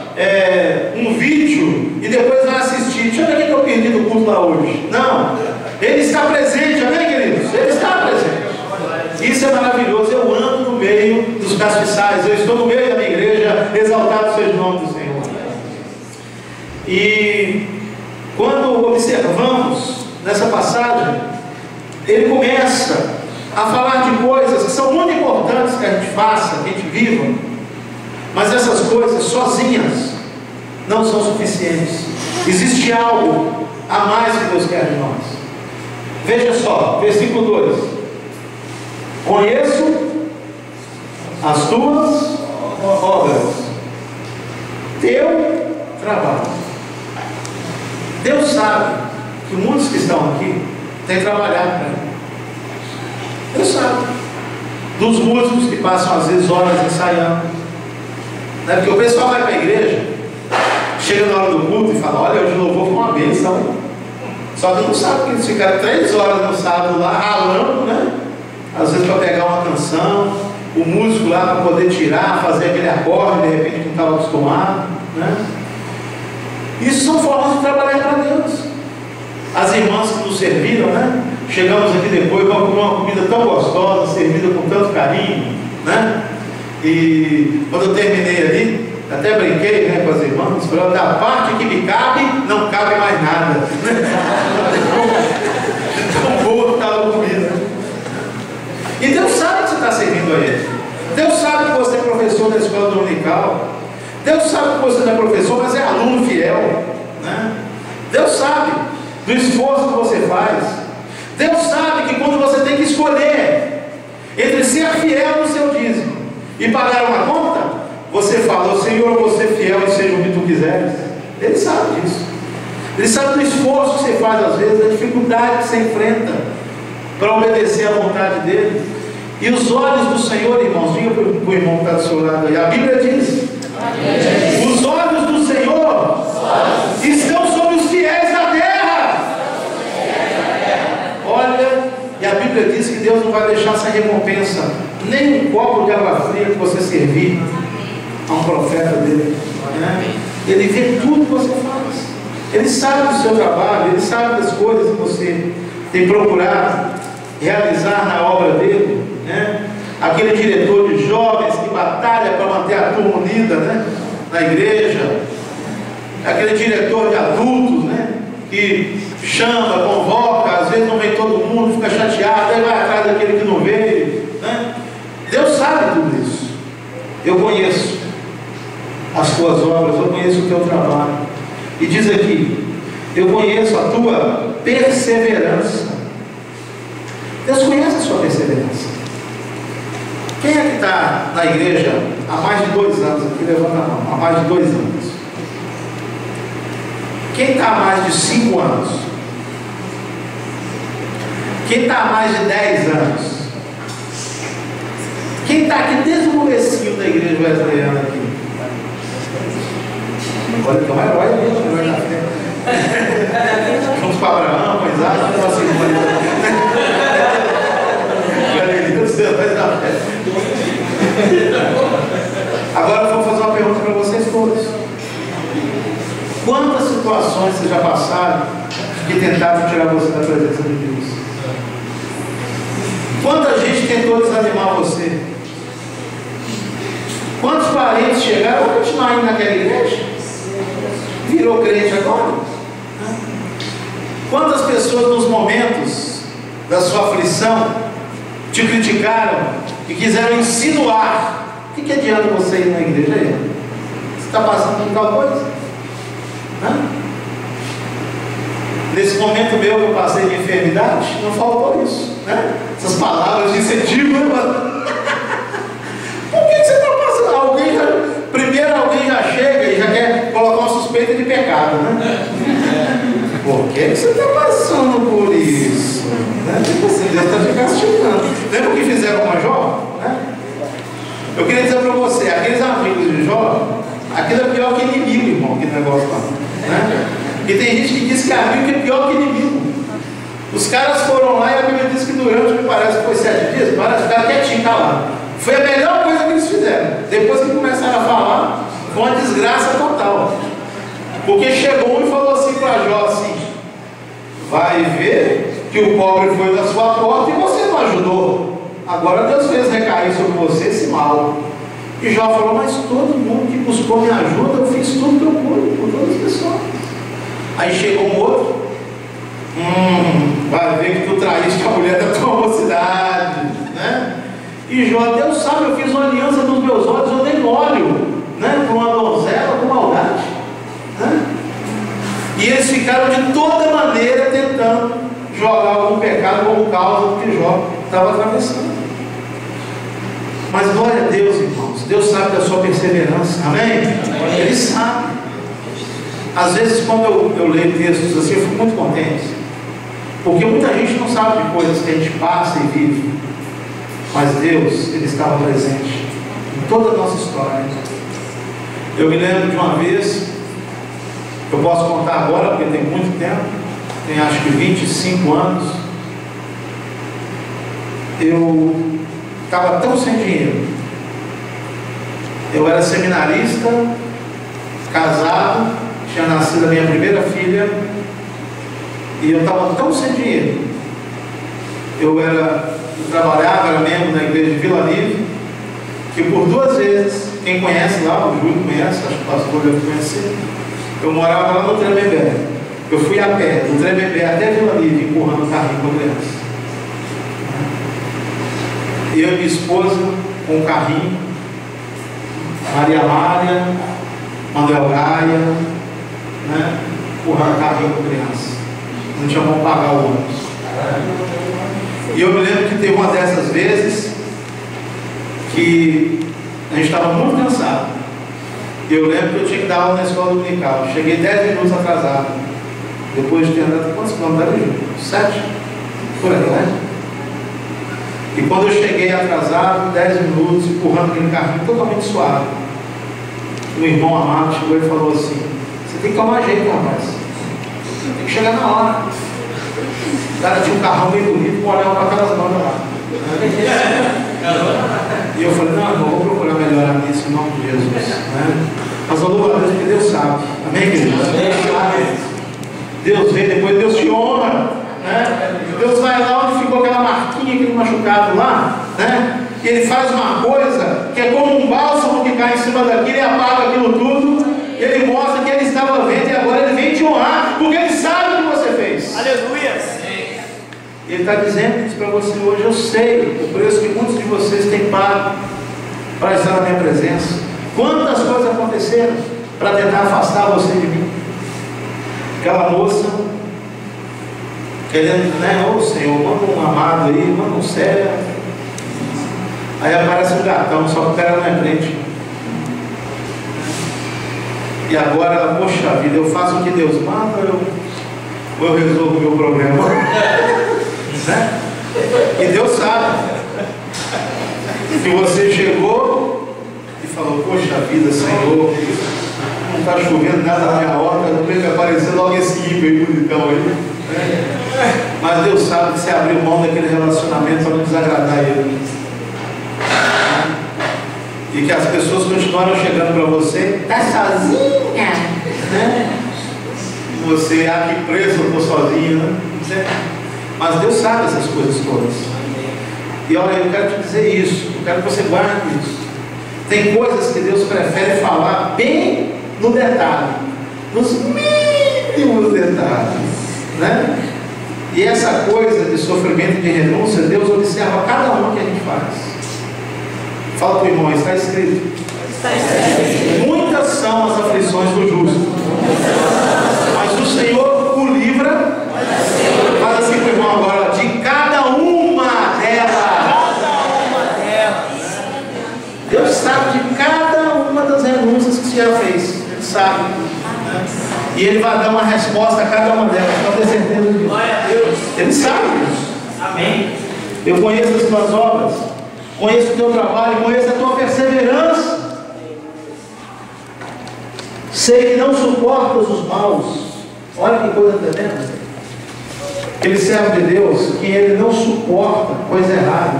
Speaker 4: um vídeo e depois vai assistir. Deixa eu ver o que eu perdi do culto lá hoje. Não, Ele está presente, amém, queridos? Ele está presente. Isso é maravilhoso. Eu ando no meio dos castiçais, eu estou no meio da minha igreja, exaltado seja o nome do Senhor. E quando observamos nessa passagem, ele começa a falar de coisas que são muito importantes que a gente faça, que a gente viva, mas essas coisas sozinhas não são suficientes. Existe algo a mais que Deus quer de nós. Veja só, versículo 2: conheço as tuas obras, teu trabalho. Deus sabe que muitos que estão aqui têm trabalhado para Ele. Deus sabe. Dos músicos que passam às vezes horas ensaiando, né? Porque o pessoal vai para a igreja, chega na hora do culto e fala: olha, hoje o louvor foi uma bênção. Só que não sabe que eles ficaram 3 horas no sábado lá ralando, né? Às vezes para pegar uma canção, o músico lá para poder tirar, fazer aquele acorde, de repente que não estava acostumado, né? Isso são formas de trabalhar para Deus. As irmãs que nos serviram, né? Chegamos aqui depois, vamos comer uma comida tão gostosa, servida com tanto carinho, né? E quando eu terminei ali, até brinquei, né, com as irmãs, falando, da parte que me cabe, não cabe mais nada. Tão boa que estava comigo. E Deus sabe que você está servindo a Ele. Deus sabe que você é professor da escola dominical. Deus sabe que você não é professor, mas é aluno fiel, né? Deus sabe do esforço que você faz. Deus sabe que quando você tem que escolher entre ser fiel no seu dízimo e pagar uma conta, você fala, Senhor, eu vou ser fiel e seja o que tu quiseres. Ele sabe disso. Ele sabe do esforço que você faz às vezes, da dificuldade que você enfrenta para obedecer à vontade dele. E os olhos do Senhor, irmãos, diga para o irmão que está do seu lado aí, a Bíblia diz, os olhos do Senhor estão sobre os fiéis da terra. Olha, e a Bíblia diz que Deus não vai deixar sem recompensa nem um copo de água fria que você servir a um profeta dele, né? Ele vê tudo que você faz, ele sabe do seu trabalho, ele sabe das coisas que você tem procurado realizar na obra dele, né? Aquele diretor de jovens que batalha para manter a turma unida, né, na igreja, aquele diretor de adultos, né, que chama, convoca, às vezes não vem todo mundo, fica chateado, aí vai atrás daquele que não veio, né? Deus sabe tudo isso. Eu conheço as tuas obras, eu conheço o teu trabalho, e diz aqui, eu conheço a tua perseverança. Deus conhece a sua perseverança. Quem é que está na igreja há mais de 2 anos? Aqui levanta a mão. Há mais de 2 anos. Quem está há mais de 5 anos? Quem está há mais de 10 anos? Quem está aqui desde o comecinho da igreja wesleyana aqui? Olha que é um herói mesmo, vai na frente. Juntos com Abraão, com Isaac, com a segunda. Agora eu vou fazer uma pergunta para vocês todos. Quantas situações vocês já passaram que tentaram tirar você da presença de Deus? Quanta gente tentou desanimar você? Quantos parentes chegaram a continuar indo naquela igreja? Virou crente agora? Quantas pessoas nos momentos da sua aflição te criticaram e quiseram insinuar? O que adianta você ir na igreja aí? Você está passando por tal coisa? Nesse momento meu que eu passei de enfermidade, não faltou isso, né? Essas palavras de incentivo, né, mano? Por que você está passando? Primeiro alguém já chega e já quer colocar uma suspeita de pecado, né? Por que você está passando por isso? Né? Deus está te castigando. Lembra o que fizeram com a Jó? Né? Eu queria dizer para você, aqueles amigos de Jó, aquilo é pior que inimigo, irmão, aquele negócio lá. Né? E tem gente que diz que amigo é pior que inimigo. Os caras foram lá e a Bíblia diz que durante, me parece que foi 7 dias, parece que ficaram quietinho, calado. Foi a melhor coisa que eles fizeram. Depois que começaram a falar, foi uma desgraça total. Porque chegou um e falou assim para Jó assim: vai ver que o pobre foi da sua porta e você não ajudou. Agora Deus fez recair sobre você esse mal. E Jó falou: mas todo mundo que buscou minha ajuda, eu fiz tudo que eu pude por todas as pessoas. Aí chegou um outro: vai ver que tu traíste a mulher da tua mocidade, né? E Jó: Deus sabe, eu fiz uma aliança nos meus olhos, eu dei óleo, né, para uma donzela com maldade, né? E eles ficaram de toda maneira tentando jogar algum pecado como causa do que Jó estava atravessando. Mas glória a Deus, irmãos, Deus sabe da sua perseverança, amém? Ele sabe. Às vezes quando eu leio textos assim, eu fico muito contente, porque muita gente não sabe de coisas que a gente passa e vive, mas Deus, Ele estava presente em toda a nossa história. Eu me lembro de uma vez, eu posso contar agora porque tem muito tempo, tem acho que 25 anos, eu estava tão sem dinheiro, eu era seminarista, casado, tinha nascido a minha primeira filha, e eu estava tão sem dinheiro. Eu trabalhava, era membro da igreja de Vila Livre, que por 2 vezes, quem conhece lá, o Júlio conhece, acho que o pastor deve conhecer, eu morava lá no Tremembé. Eu fui a pé, do Tremembé até Vila Livre, empurrando o carrinho com criança. Eu e minha esposa com o carrinho, Maria Mária, Manuel Gaia, né? Empurrando o carrinho com criança. Não tinha como pagar o ônibus. E eu me lembro que teve uma dessas vezes que a gente estava muito cansado. Eu lembro que eu tinha que dar aula na escola dominical. Cheguei 10 minutos atrasado. Depois de ter andado quantos quilômetros? 7? Por aí, né? E quando eu cheguei atrasado, 10 minutos, empurrando aquele carrinho totalmente suave, um irmão amado chegou e falou assim: você tem que tomar jeito, rapaz. Tem que chegar na hora. O cara tinha um carrão bem bonito, olhava para aquelas bandas lá. E eu falei: não, irmão, vou procurar melhorar nisso em nome de Jesus. Né? Mas eu louvo a Deus porque Deus sabe. Amém, querido? Deus vê, depois Deus te honra. Né? Deus vai lá onde ficou aquela marquinha, aquele machucado lá, né? E Ele faz uma coisa que é como um bálsamo que cai em cima daquilo, Ele apaga aquilo tudo, Ele mostra que Ele estava vendo e agora Ele vem te honrar, porque Ele sabe o que você fez.
Speaker 3: Aleluia!
Speaker 4: Ele está dizendo isso para você hoje. Eu sei o preço que muitos de vocês têm pago para estar na minha presença. Quantas coisas aconteceram para tentar afastar você de mim? Aquela moça querendo, né? Ô Senhor, manda um amado aí, manda um sério. Aí aparece um gatão, só que o cara não é crente. E agora ela, poxa vida, eu faço o que Deus manda, eu resolvo o meu problema. Né? E Deus sabe que você chegou e falou: poxa vida, Senhor, não está chovendo nada na minha horta, não tem que aparecer logo esse ímpio aí, bonitão aí. Mas Deus sabe que você abriu mão daquele relacionamento para não desagradar Ele. E que as pessoas continuaram chegando para você: está sozinha? Né? E você, aqui preso, eu estou sozinho, né? Mas Deus sabe essas coisas todas. E olha, eu quero te dizer isso, eu quero que você guarde isso. Tem coisas que Deus prefere falar bem no detalhe, nos mínimos detalhes, né? E essa coisa de sofrimento e de renúncia, Deus observa cada uma que a gente faz. Fala para o irmão, está escrito. Muitas são as aflições do justo, mas o Senhor o livra. Faz assim para o irmão agora: de cada uma delas. Deus sabe de cada uma das renúncias que você já fez. Ele sabe. E Ele vai dar uma resposta a cada uma delas. Pode ter certeza disso. Ele sabe disso.
Speaker 3: Amém.
Speaker 4: Eu conheço as tuas obras, conheço o teu trabalho, conheço a tua perseverança. Sei que não suportas os maus. Olha que coisa tremenda. Aquele servo de Deus, que ele não suporta coisa errada.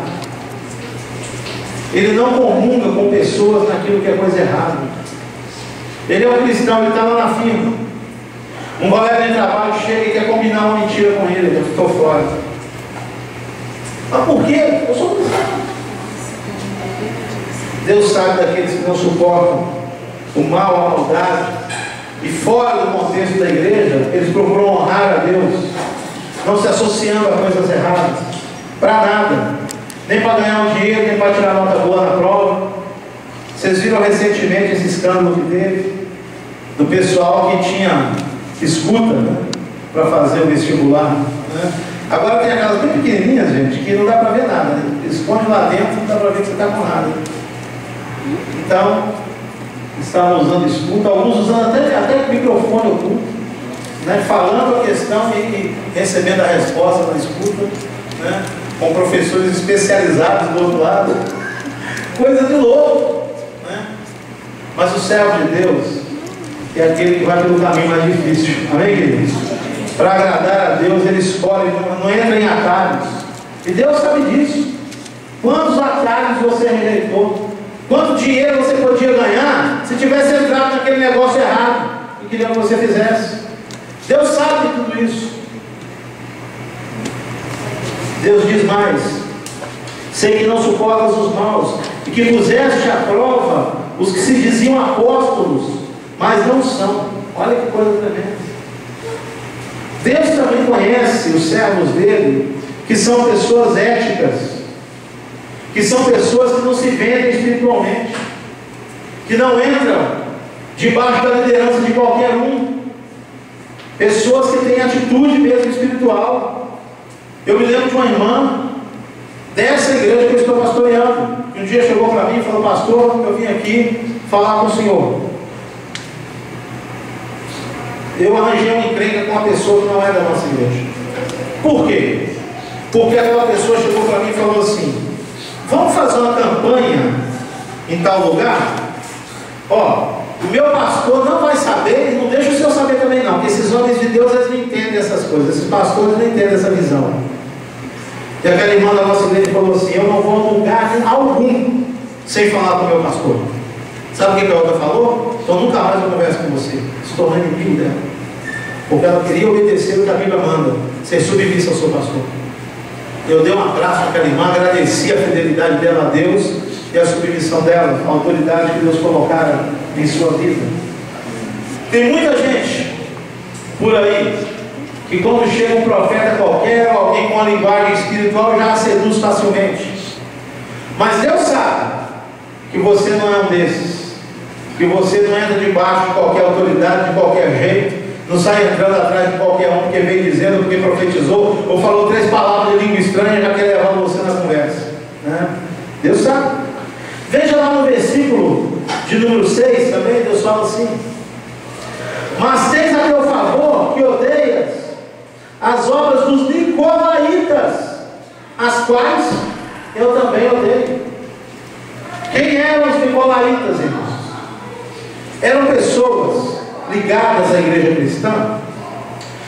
Speaker 4: Ele não comunga com pessoas naquilo que é coisa errada. Ele é um cristão, ele está lá na firma. Um colega de trabalho chega e quer combinar uma mentira com ele. Eu estou fora. Mas por quê? Eu sou cristão. Deus sabe daqueles que não suportam o mal, a maldade. E fora do contexto da igreja, eles procuram honrar a Deus, não se associando a coisas erradas, para nada, nem para ganhar um dinheiro, nem para tirar nota boa na prova. Vocês viram recentemente esse escândalo que teve, do pessoal que tinha escuta, né, para fazer o vestibular, né? Agora tem aquelas bem pequenininhas, gente, que não dá para ver nada, né? Esconde lá dentro, não dá para ver que você está com nada. Então, estavam usando escuta, alguns usando até microfone oculto, né, falando a questão e recebendo a resposta na escuta, né, com professores especializados do outro lado. Coisa de louco, né? Mas o servo de Deus é aquele que vai pelo caminho mais difícil. Amém, queridos? Para agradar a Deus, ele escolhe, não entra em atalhos. E Deus sabe disso. Quantos atalhos você rejeitou? Quanto dinheiro você podia ganhar se tivesse entrado naquele negócio errado e queria que você fizesse? Deus sabe de tudo isso. Deus diz mais: sei que não suportas os maus, e que puseste à prova os que se diziam apóstolos, mas não são. Olha que coisa tremenda. Deus também conhece os servos dele, que são pessoas éticas, que são pessoas que não se vendem espiritualmente, que não entram debaixo da liderança de qualquer um, pessoas que têm atitude mesmo espiritual. Eu me lembro de uma irmã dessa igreja que eu estou pastoreando, que um dia chegou para mim e falou: pastor, eu vim aqui falar com o senhor. Eu arranjei uma encrenca com uma pessoa que não é da nossa igreja. Por quê? Porque aquela pessoa chegou para mim e falou assim: vamos fazer uma campanha em tal lugar? Ó, o meu pastor não vai saber, e não deixa o senhor saber também não, porque esses homens de Deus, eles não entendem essas coisas, esses pastores não entendem essa visão. E aquela irmã da nossa igreja falou assim: eu não vou a lugar algum sem falar com o meu pastor. Sabe o que a outra falou? Então nunca mais eu converso com você. Se tornou inimigo dela, porque ela queria obedecer o que a Bíblia manda, ser submissa ao seu pastor. Eu dei um abraço naquela irmã, agradeci a fidelidade dela a Deus e a submissão dela, a autoridade que Deus colocara em sua vida. Tem muita gente por aí que quando chega um profeta qualquer, alguém com uma linguagem espiritual, já a seduz facilmente. Mas Deus sabe que você não é um desses, que você não entra debaixo de qualquer autoridade, de qualquer jeito, não sai entrando atrás de qualquer um porque veio dizendo, porque profetizou, ou falou 3 palavras de língua estranha, já quer levar você na conversa, né? Deus sabe. Veja lá no versículo de número 6 também, Deus fala assim: mas tens a teu favor que odeias as obras dos nicolaítas, as quais eu também odeio. Quem eram os nicolaítas, irmãos? Eram pessoas ligadas à igreja cristã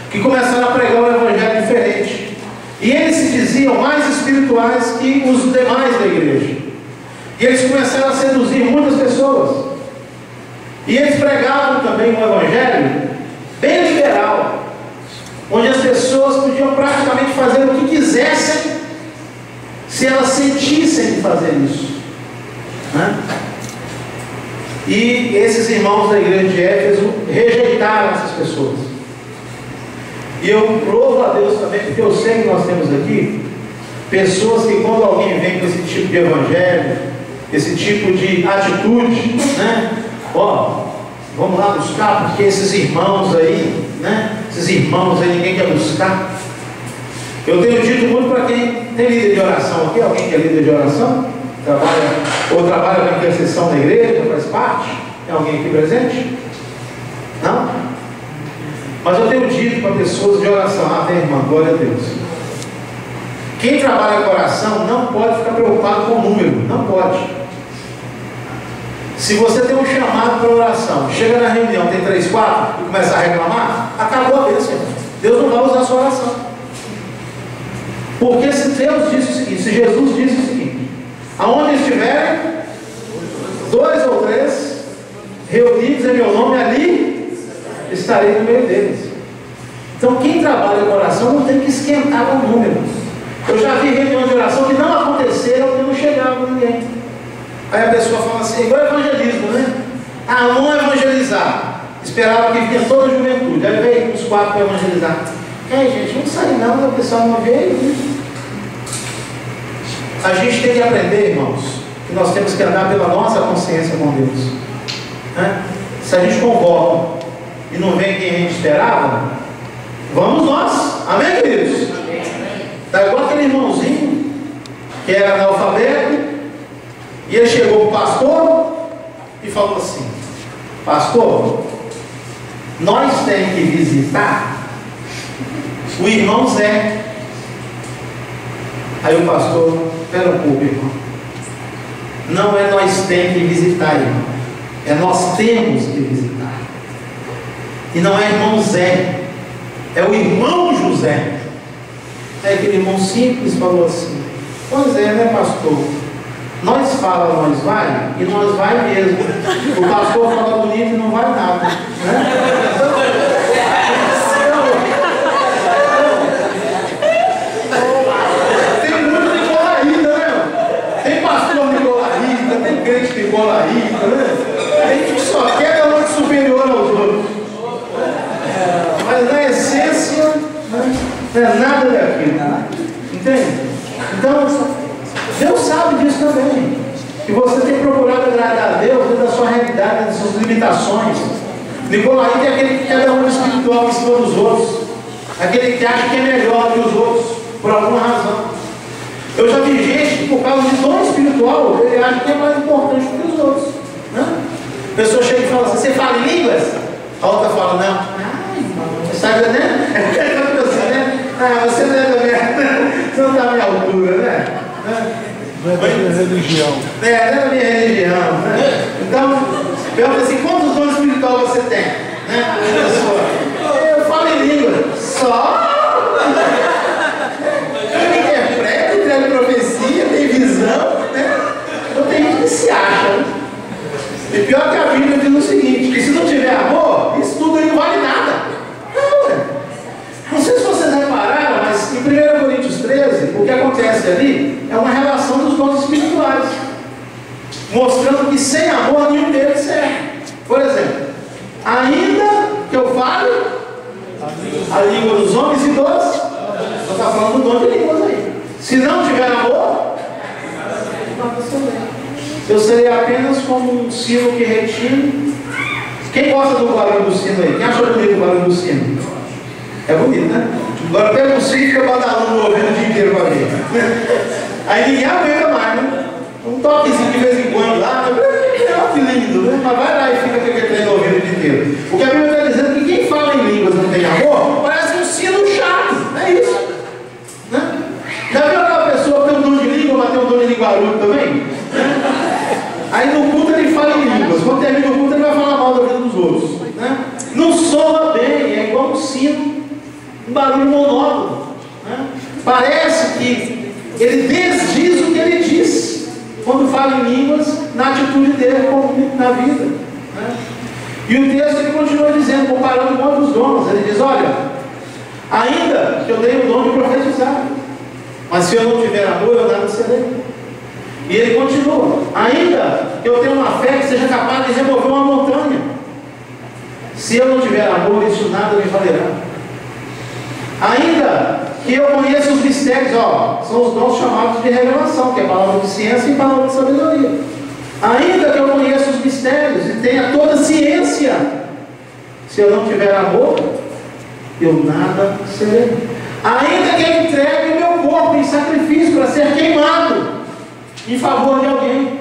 Speaker 4: que começaram a pregar um evangelho diferente, e eles se diziam mais espirituais que os demais da igreja, e eles começaram a seduzir muitas pessoas, e eles pregavam também um evangelho bem liberal, onde as pessoas podiam praticamente fazer o que quisessem, se elas sentissem de fazer isso, né? E esses irmãos da igreja de Éfeso rejeitaram essas pessoas. E eu louvo a Deus também, porque eu sei que nós temos aqui pessoas que, quando alguém vem com esse tipo de evangelho, esse tipo de atitude, né? Ó, vamos lá buscar, porque esses irmãos aí, né? Esses irmãos aí ninguém quer buscar. Eu tenho dito muito para quem tem líder de oração aqui. Alguém que é líder de oração? Trabalha com a intercessão da igreja, faz parte? Tem alguém aqui presente? Não? Mas eu tenho dito para pessoas de oração: tem irmã, glória a Deus. Quem trabalha com oração não pode ficar preocupado com o número, não pode. Se você tem um chamado para oração, chega na reunião, tem 3, 4 e começa a reclamar, acabou a bênção. Deus não vai usar a sua oração. Porque se Deus disse o seguinte, se Jesus disse o seguinte: aonde estiverem 2 ou 3 reunidos em meu nome, ali estarei no meio deles. Então quem trabalha com oração não tem que esquentar com o número. Eu já vi reuniões de oração que não aconteceram porque não chegava ninguém. Aí a pessoa fala assim, igual evangelismo, né? Vamos evangelizar. Esperava que vinha toda a juventude. Aí veio uns 4 para evangelizar. Gente, não sai não, o pessoal não veio. A gente tem que aprender, irmãos, que nós temos que andar pela nossa consciência com Deus, né? Se a gente convoca e não vem quem a gente esperava, vamos nós, amém, queridos? Está igual aquele irmãozinho que era analfabeto, e ele chegou para o pastor e falou assim: pastor, nós temos que visitar o irmão Zé. Aí o pastor: espera um pouco, irmão, não é nós temos que visitar, irmão, é nós temos que visitar. E não é irmão Zé, é o irmão José. Aí aquele irmão simples falou assim: pois é, né, pastor? Nós fala, nós vai, e nós vai mesmo. O pastor fala bonito e não vai nada, né? Tem muito nicolaíta, né? Tem pastor nicolaíta, barriga, né? A gente só quer dar uma superior aos outros. Mas na essência, não é nada daquilo. Entende? Então, Deus sabe disso também. Que você tem procurado agradar a Deus dentro da sua realidade, das suas limitações. Nicolaíta é aquele que quer dar uma espiritual em cima dos outros. Aquele que acha que é melhor que os outros, por alguma razão. Eu já vi gente que, por causa de dom espiritual, ele acha que é mais importante que os outros. Né? A pessoa chega e fala assim: você fala em línguas? A outra fala: não. Você sabe, né? Você não é da minha, você não está à minha altura, né?
Speaker 2: Não é da minha religião.
Speaker 4: Não é da minha religião. Né? Então, pergunta assim: quantos dons espirituais você tem? Né? Eu falo em língua. Só? Eu interpreto, entrego profecia, tem visão, né? Então tem gente que se acha, né? E pior que a Bíblia diz o seguinte: que se não tiver amor, isso tudo aí não vale nada. Não sei se vocês repararam, mas em 1 Coríntios 13, o que acontece ali é uma relação dos dons espirituais, mostrando que sem amor nenhum deles serve. Por exemplo, ainda que eu fale a língua dos homens e dos, eu estou falando do dom de línguas aí. Se não tiver amor, eu serei apenas como um sino que retine. Quem gosta do barulho do sino aí? Quem achou bonito o barulho do sino? É bonito, né? Agora pega um sino e fica badalando no ouvido o dia inteiro para ver. Aí ninguém aguenta mais, né? Um toquezinho de vez em quando lá, que lindo, né? Mas vai lá e fica com aquele trem no ouvido o dia inteiro. Porque a Bíblia está dizendo que quem fala em línguas não tem amor, parece um sino chato, é isso. Né? Já viu aquela pessoa que tem um dom de língua, mas tem um dom de linguarudo também? Aí no culto ele fala em línguas, quando termina o culto ele vai falar mal da vida dos outros. Né? Não soa bem, é igual um sino, um barulho monótono. Né? Parece que ele desdiz o que ele diz quando fala em línguas, na atitude dele, na vida. Né? E o texto ele continua dizendo, comparando com outros dons, ele diz: olha, ainda que eu tenho o dom de profetizar, mas se eu não tiver amor, eu nada serei. E ele continua: ainda que eu tenha uma fé que seja capaz de remover uma montanha, se eu não tiver amor, isso nada me valerá. Ainda que eu conheça os mistérios, são os dons chamados de revelação, que é a palavra de ciência e a palavra de sabedoria. Ainda que eu conheça os mistérios e tenha toda a ciência, se eu não tiver amor, eu nada serei. Ainda que eu entregue o meu corpo em sacrifício para ser queimado em favor de alguém,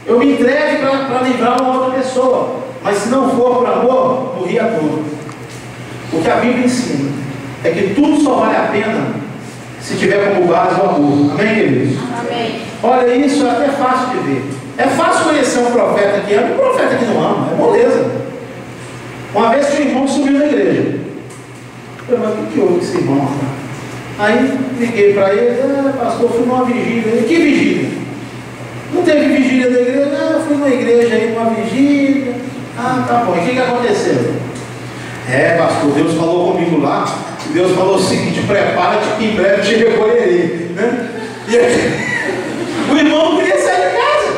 Speaker 4: eu me entregue para livrar uma outra pessoa, mas se não for por amor, morri a todos. O que a Bíblia ensina é que tudo só vale a pena se tiver como base o amor. Amém, queridos?
Speaker 5: Amém.
Speaker 4: Olha, isso é até fácil de ver. É fácil conhecer um profeta que ama e um profeta que não ama. É moleza. Uma vez que o irmão subiu na igreja, eu falei: mas o que houve com esse irmão? Aí liguei para ele: pastor, fui numa vigília. Que vigília? Não teve vigília da igreja? Não, eu fui numa igreja aí, numa vigília. Ah, tá bom. E o que aconteceu? Pastor, Deus falou comigo lá. Deus falou o seguinte: prepara-te que em breve te recolherei. Né? E aí, o irmão não queria sair de casa.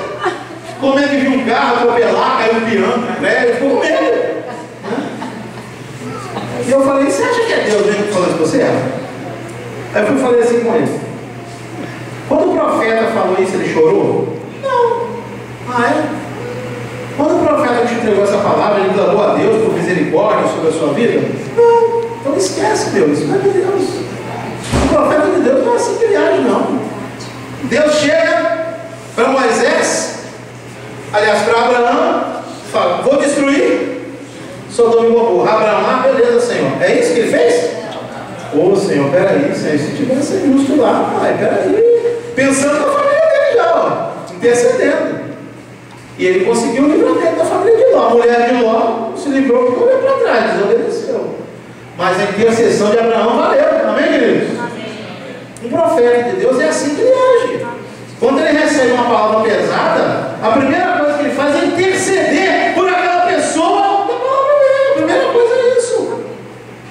Speaker 4: Com medo de vir um carro, atropelar, cair um piano, ele ficou com medo. Né? E eu falei: você acha que é Deus mesmo que falou isso com você? Aí eu falei assim com ele: quando o profeta falou isso, ele chorou? Não. Quando o profeta te entregou essa palavra, ele clamou a Deus por misericórdia sobre a sua vida? Não. Então esquece Deus, isso não é de Deus. O profeta de Deus não é assim que ele age, não. Deus chega para Moisés, aliás, para Abraão, fala: vou destruir Sodoma e Gomorra. Abraão: beleza, Senhor. É isso que ele fez? Ô Senhor, peraí, Senhor, se tivesse justo lá, peraí. Pensando na família dele já, intercedendo. E ele conseguiu o livramento da família de Ló. A mulher de Ló se livrou porque olhou para trás, desobedeceu. Mas a intercessão de Abraão valeu. Amém, queridos? Amém. Um profeta de Deus é assim que ele age. Quando ele recebe uma palavra pesada, a primeira coisa que ele faz é interceder por aquela pessoa da palavra dele. A primeira coisa é isso.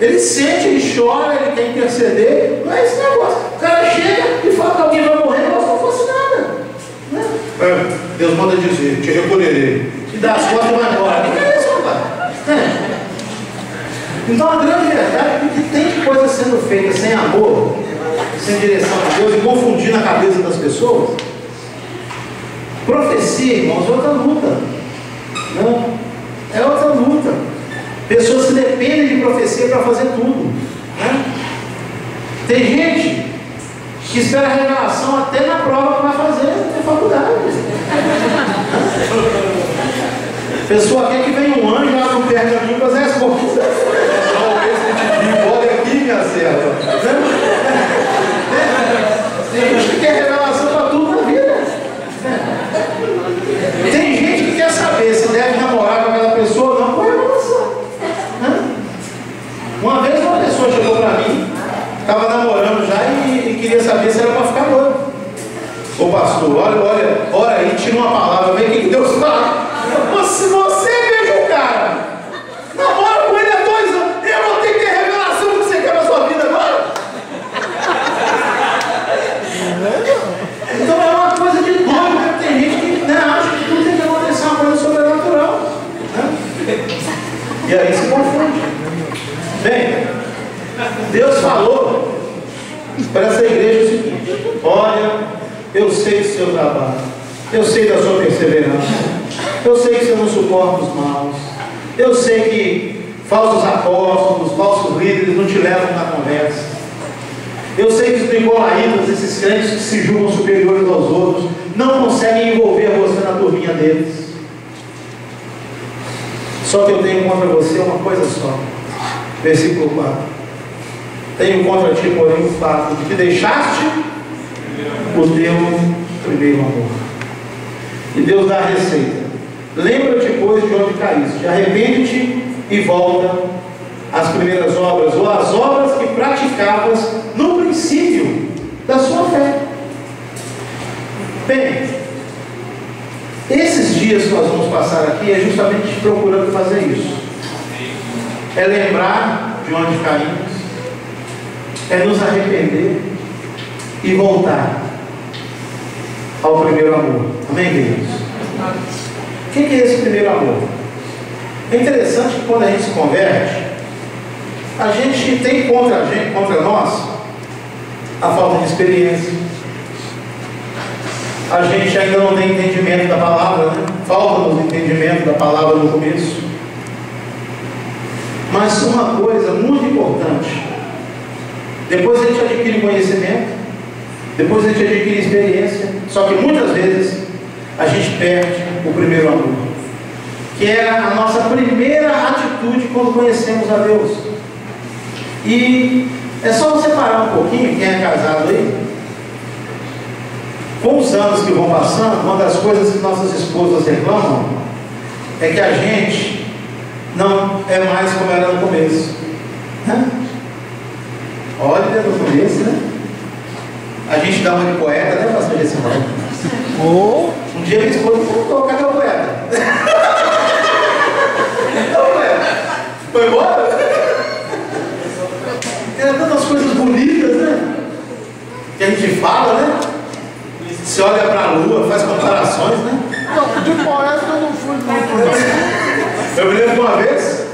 Speaker 4: Ele sente, ele chora, ele quer interceder. Não é esse negócio. O cara chega e fala que alguém vai morrer como se não fosse nada. Né? Deus manda dizer, te recolherei. Te dá as costas e vai embora. O que é isso, rapaz? Então a grande verdade é que tem coisa sendo feita sem amor, sem direção de Deus e confundindo a cabeça das pessoas. Profecia, irmãos, é outra luta. Não? É outra luta. Pessoas que dependem de profecia para fazer tudo. Né? Tem gente que espera a revelação até na prova que vai fazer na faculdade. A pessoa quer que venha um anjo lá no pergaminho com as respostas. Olha aqui, minha serva. Tem gente que quer revelação para tudo na vida. Tem gente que quer saber se deve namorar com aquela pessoa ou não com revelação. Uma vez uma pessoa chegou para mim, estava namorando já e queria saber se era para ficar noivo. Ô pastor, olha aí, tira uma palavra, vê o que Deus fala. Se você veja o cara, namora com ele há 2 anos, eu não tenho que ter revelação do que você quer na sua vida agora. Então é uma coisa de doido, né? Tem gente que acha que tudo tem que acontecer uma coisa sobrenatural. Né? E aí se confunde. Bem, Deus falou para essa igreja o seguinte: olha, eu sei do seu trabalho, eu sei da sua perseverança, eu sei que você não suporta os maus, eu sei que falsos apóstolos, falsos líderes não te levam na conversa, eu sei que os nicolaítas, esses crentes que se julgam superiores aos outros, não conseguem envolver você na turminha deles. Só que eu tenho contra você uma coisa só. Versículo 4: tenho contra ti, porém, o fato de que deixaste o teu primeiro amor. E Deus dá a receita: lembra-te, pois, de onde caíste, arrepende-te e volta às primeiras obras, ou às obras que praticavas no princípio da sua fé. Bem, esses dias que nós vamos passar aqui é justamente procurando fazer isso. É lembrar de onde caímos, é nos arrepender e voltar ao primeiro amor. Amém, queridos? O que é esse primeiro amor? É interessante que quando a gente se converte, a gente tem contra nós a falta de experiência. A gente ainda não tem entendimento da palavra, né? Falta-nos entendimento da palavra no começo. Mas uma coisa muito importante: depois a gente adquire conhecimento, depois a gente adquire experiência, só que muitas vezes a gente perde o primeiro amor, que era a nossa primeira atitude quando conhecemos a Deus. E é só você parar um pouquinho, quem é casado aí, com os anos que vão passando, uma das coisas que nossas esposas reclamam é que a gente não é mais como era no começo. Olha, no começo, né? A gente dá uma de poeta, né, pastor Gessimão? Um dia minha esposa perguntou: cadê o poeta? Não, poeta. Foi embora? Tem tantas coisas bonitas, né? Que a gente fala, né? Você olha para a lua, faz comparações, né?
Speaker 2: Não, de poeta eu não fui muito.
Speaker 4: Eu me lembro de uma vez,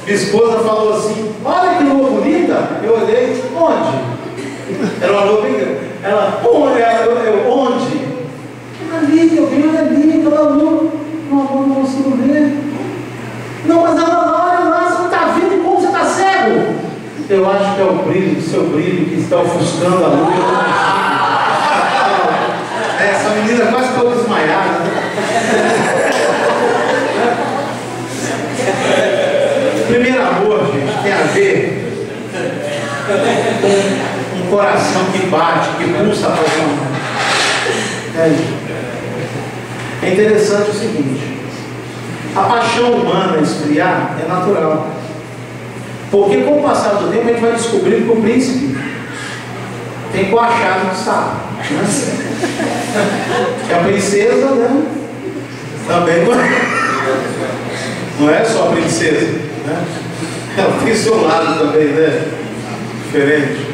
Speaker 4: minha esposa falou assim: olha que lua bonita. Eu olhei: onde? Era uma lua bem grande. Ela: onde? Eu, onde? Ali, eu vi ali, aquela lua. Não, não consigo ver. Não, mas ela olha lá, você não está vendo como você está cego. Eu acho que é o brilho, do seu brilho, que está ofuscando a lua. Essa menina quase ficou desmaiada, né? Primeiro amor, gente, tem a ver com um coração que bate, que pulsa a paixão. É interessante o seguinte: a paixão humana esfriar é natural, porque com o passar do tempo a gente vai descobrir que o príncipe tem coachado de sapo, né? Que a princesa, né? Também não é só a princesa, né? Ela tem seu lado também, né? Diferente.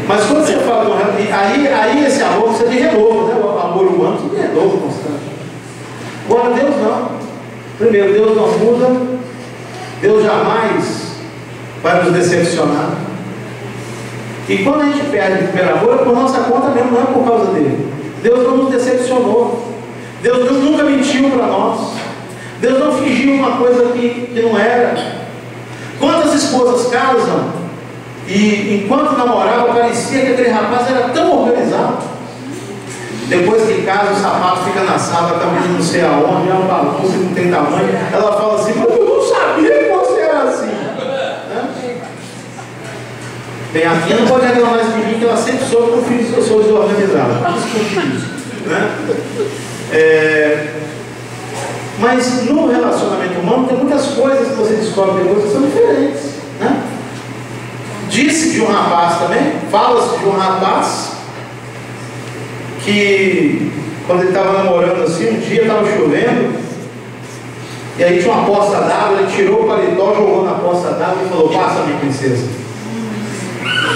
Speaker 4: Mas quando você fala aí esse amor precisa de renovo, né? O amor humano ano, tudo é novo, constante. Agora Deus não. Primeiro, Deus não muda. Deus jamais vai nos decepcionar. E quando a gente perde o primeiro amor, é por nossa conta mesmo, não é por causa dele. Deus não nos decepcionou. Deus nunca mentiu para nós. Deus não fingiu uma coisa que não era. Quantas esposas casam e enquanto namoravam parecia que aquele rapaz era tão organizado. Depois que casa, o sapato fica na sala, a camisa não sei aonde, é uma bagunça, não tem tamanho. Ela fala assim, mas eu não sabia que você era assim. Bem, a minha não pode reclamar mais de mim, que ela sempre soube que eu sou desorganizado. Mas no relacionamento humano tem muitas coisas que você descobre depois que são diferentes. Né? Disse de um rapaz também, fala-se de um rapaz que quando ele estava namorando assim, um dia estava chovendo, e aí tinha uma poça d'água, ele tirou o paletó, jogou na poça d'água e falou, passa minha princesa.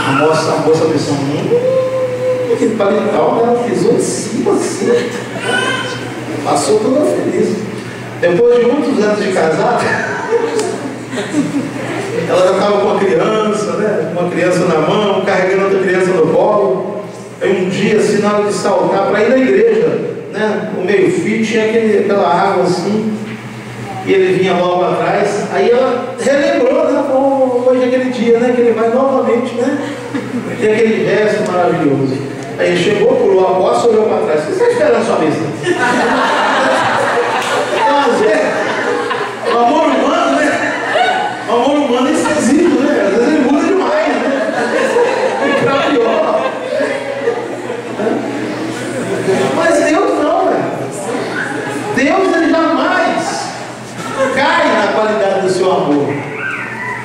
Speaker 4: A moça pensou, que paletó, ela pisou em cima assim, passou toda feliz. Depois de muitos anos de casada, ela já estava com uma criança, né? Uma criança na mão, carregando outra criança no colo. Aí um dia, assim, na hora de saltar para ir na igreja, né? O meio-fio tinha aquela água assim, e ele vinha logo atrás. Aí ela relembrou, né? Hoje é aquele dia, né? Que ele vai novamente, né? Tem aquele gesto maravilhoso. Aí ele chegou, pulou a poça, olhou para trás. O que você está esperando sua vez? O amor humano, né? O amor humano é esquisito, né? Às vezes ele muda demais, né? E pra pior. Mas Deus não, velho. Deus, ele jamais cai na qualidade do seu amor.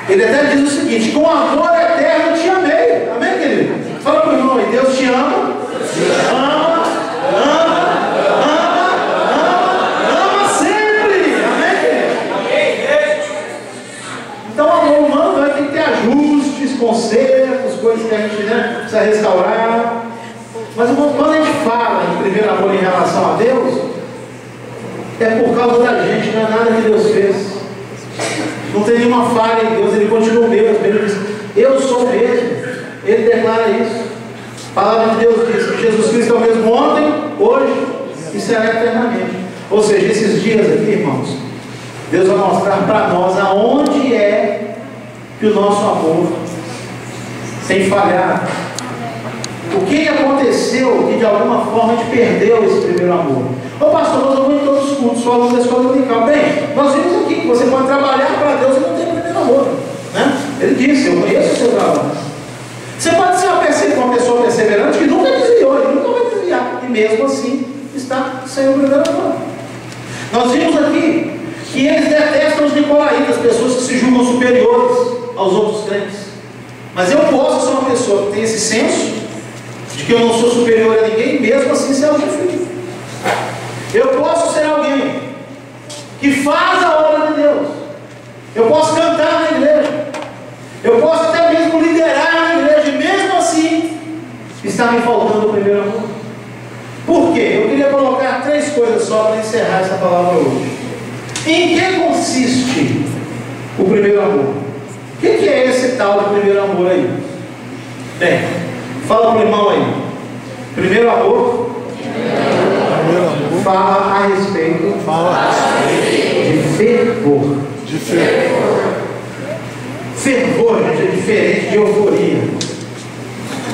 Speaker 4: Ele até diz o seguinte: com amor eterno te amei. Amém, querido? Fala para o irmão aí, Deus te ama. Ama, ama. Concertos, coisas que a gente, né, precisa restaurar. Mas quando a gente fala em primeiro amor em relação a Deus, é por causa da gente, não é nada que Deus fez. Não tem nenhuma falha em Deus, ele continua o mesmo. Ele diz, eu sou o mesmo. Ele declara isso. A palavra de Deus diz que Jesus Cristo é o mesmo ontem, hoje e será eternamente. Ou seja, esses dias aqui, irmãos, Deus vai mostrar para nós aonde é que o nosso amor sem falhar. O que aconteceu que de alguma forma a gente perdeu esse primeiro amor? Ô pastor, nós vamos em todos os cultos, só alunos da escola dominical. Bem, nós vimos aqui que você pode trabalhar para Deus e não ter primeiro amor, né? Ele disse, eu conheço o seu trabalho. Você pode ser uma pessoa perseverante que nunca desviou, ele nunca vai desviar, e mesmo assim está sem o primeiro amor. Nós vimos aqui que eles detestam os nicolaítas, pessoas que se julgam superiores aos outros crentes. Mas eu posso ser uma pessoa que tem esse senso de que eu não sou superior a ninguém, mesmo assim ser alguém feliz. Eu posso ser alguém que faz a obra de Deus. Eu posso cantar na igreja. Eu posso até mesmo liderar na igreja, e mesmo assim está me faltando o primeiro amor. Por quê? Eu queria colocar 3 coisas só para encerrar essa palavra hoje. Em que consiste o primeiro amor? O que é esse tal de primeiro amor aí? Bem, fala para o irmão aí. Primeiro amor, fala a respeito de fervor. Fervor, gente, é diferente de euforia.